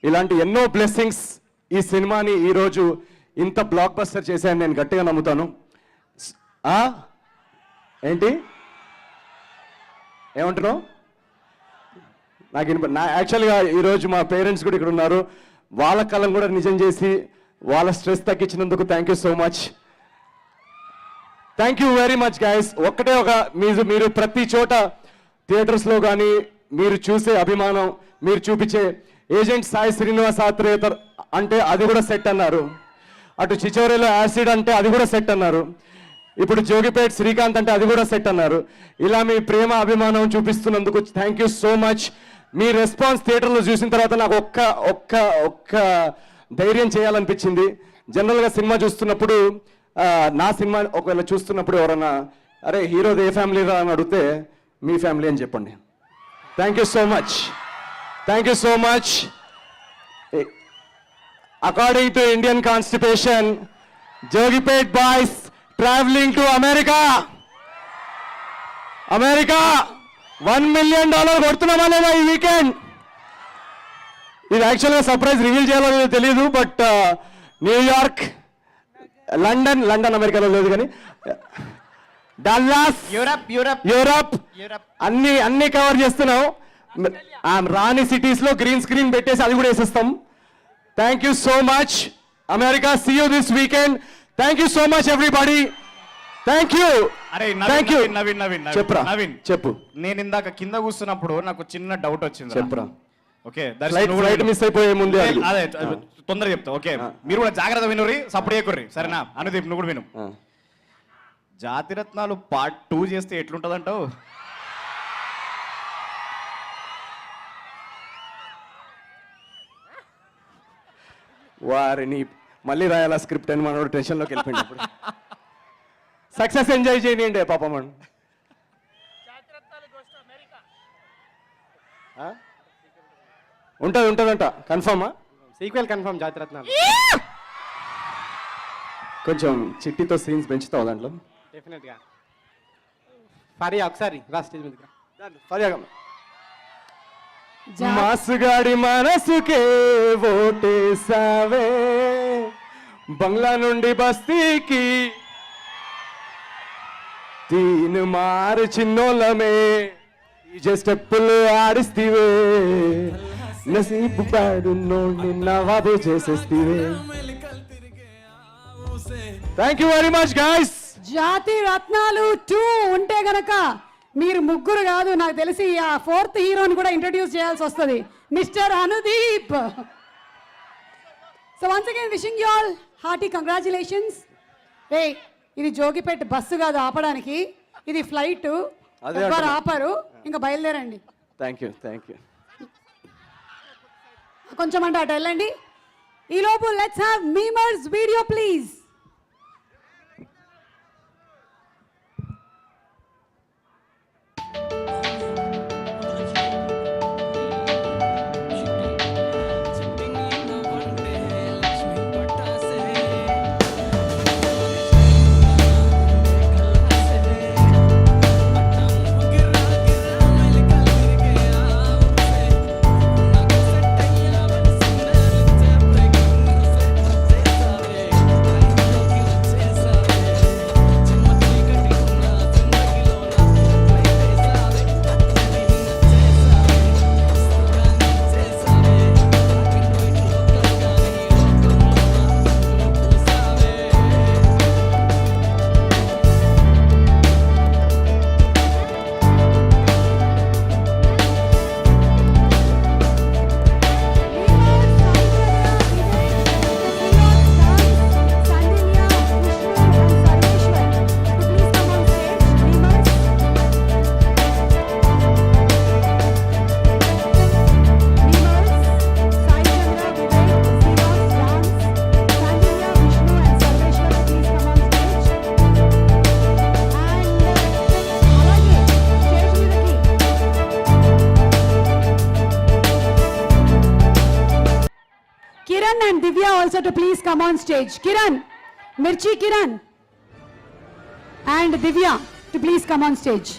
ఇలాంటి ఎన్నో బ్లెస్సింగ్స్ ఈ సినిమాని ఈరోజు ఇంత బ్లాక్ బస్టర్ చేశాయని నేను గట్టిగా నమ్ముతాను. ఏంటి ఏమంటున్నావు? నా యాక్చువల్గా ఈరోజు మా పేరెంట్స్ కూడా ఇక్కడ ఉన్నారు, వాళ్ళ కళను కూడా నిజం చేసి వాళ్ళ స్ట్రెస్ తగ్గించినందుకు thank you so much. Thank you very much guys. ఒక్కటే మీరు ప్రతి చోట థియేటర్స్లో కానీ మీరు చూసే అభిమానం, మీరు చూపించే ఏజెంట్ సాయి శ్రీనివాస్ ఆత్రేయ అంటే అది కూడా సెట్ అన్నారు. అటు చిచోరేలో యాసిడ్ అంటే అది కూడా సెట్ అన్నారు. ఇప్పుడు జోగిపేట్ శ్రీకాంత్ అంటే అది కూడా సెట్ అన్నారు. ఇలా మీ ప్రేమ అభిమానం చూపిస్తున్నందుకు థ్యాంక్ యూ సో మచ్. మీ రెస్పాన్స్ థియేటర్లో చూసిన తర్వాత నాకు ఒక్క ధైర్యం చేయాలనిపించింది. జనరల్గా సినిమా చూస్తున్నప్పుడు, నా సినిమా ఒకవేళ చూస్తున్నప్పుడు ఎవరన్నా అరే హీరోది ఏ ఫ్యామిలీ రా అని అడిగితే మీ ఫ్యామిలీ అని చెప్పండి. Thank you so much. Thank you so much. According to Indian constitution, Jogipet boys traveling to America. $1 million కొడుతున్నామా లేదా ఈ వీకెండ్? ఇది యాక్చువల్గా సర్ప్రైజ్ రివీల్ చేయాలో తెలియదు, బట్ న్యూయార్క్, లండన్ అమెరికాలో లేదు కానీ డల్లాస్, యూరప్ అన్ని కవర్ చేస్తున్నాం. రాని సిటీస్లో గ్రీన్ స్క్రీన్ పెట్టేసి అది కూడా వేసేస్తాం. Thank you so much America. See you this weekend. Thank you so much everybody. Thank you. అరే నవీన్ చెప్పురా. చెప్పు. నేను ఇందాక కింద కూర్చున్నప్పుడు నాకు చిన్న డౌట్ వచ్చింది. చెప్పురా. ఓకే, ఫ్లైట్ మిస్ అయిపోయే ముందే అదే తొందరగా చెప్తా. ఓకే, మీరు కూడా జాగ్రత్త వినుర్రి, సప్పుడు చేయకుర్రి, సరేనా? అనుదీప్ నువ్వు కూడా విను. జాతిరత్నాలు పార్ట్ 2 చేస్తే ఎట్లుంటుందంటావు? వారిని మళ్ళీ రాయాలా స్క్రిప్ట్ అని మనోడు టెన్షన్లోకి వెళ్ళిపోయింది. ఇప్పుడు సక్సెస్ ఎంజాయ్ చేయండి పాపం మనం. ఉంటుందంట కన్ఫర్మా? సీక్వెల్ కన్ఫర్మ్ జాతిరత్నాలు. కొంచెం చిట్టితో సీన్స్ పెంచుతావు దాంట్లో. డెఫినెట్గా. ఫరియా ఒకసారి రా స్టేజ్ మీదకి. మాసుగాడి మనసుకే ఓటేసావే, బంగ్లా నుండి బస్తీకి తీను మారు చిన్నోళ్ళమే, ఈ స్టెప్పులు ఆడిస్తీవే, నసీబు పాడు నోడిని నవాబు చేసేస్తీవే. Thank you very much guys. Jathi Ratnalu 2 ఉంటే గనక మీరు ముగ్గురు కాదు, నాకు తెలిసి ఆ 4th హీరోని కూడా ఇంట్రడ్యూస్ చేయాల్సి వస్తుంది, mister Anudeep. So once again wishing you all hearty congratulations. ఇది జోగిపేట బస్సు కాదు ఆపడానికి, ఇది ఫ్లైట్. ఎవ్వరు ఆపరు, ఇంకా బయలుదేరండి. Thank you. కొంచెం అంటే అటు వెళ్ళండి. ఈలోపు let's have memers video please. Kiran and Divya also to please come on stage. Kiran, Mirchi Kiran and Divya to please come on stage.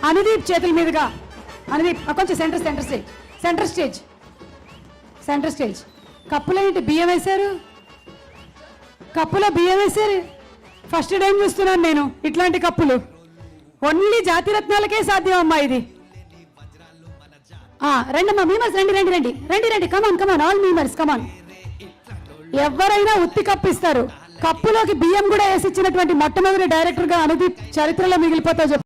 Anudeep చేతుల మీదుగా. Anudeep కొంచెం సెంటర్ స్టేజ్. కప్పులో ఏంటి బియ్యం వేశారు? కప్పులో బియ్యం వేశారు. ఫస్ట్ టైం చూస్తున్నాను నేను ఇట్లాంటి కప్పులు. ఓన్లీ జాతిరత్నాలకే సాధ్యం అమ్మా ఇది. రండమ్మా మీమర్స్, రండి. కమాన్ ఆల్ మీమర్స్ కమాన్. ఎవరైనా ఉత్తి కప్పు ఇస్తారు, కప్పులోకి బియ్యం కూడా వేసి ఇచ్చినటువంటి మొట్టమొదటి డైరెక్టర్ గా అనుదీప్ చరిత్రలో మిగిలిపోతా.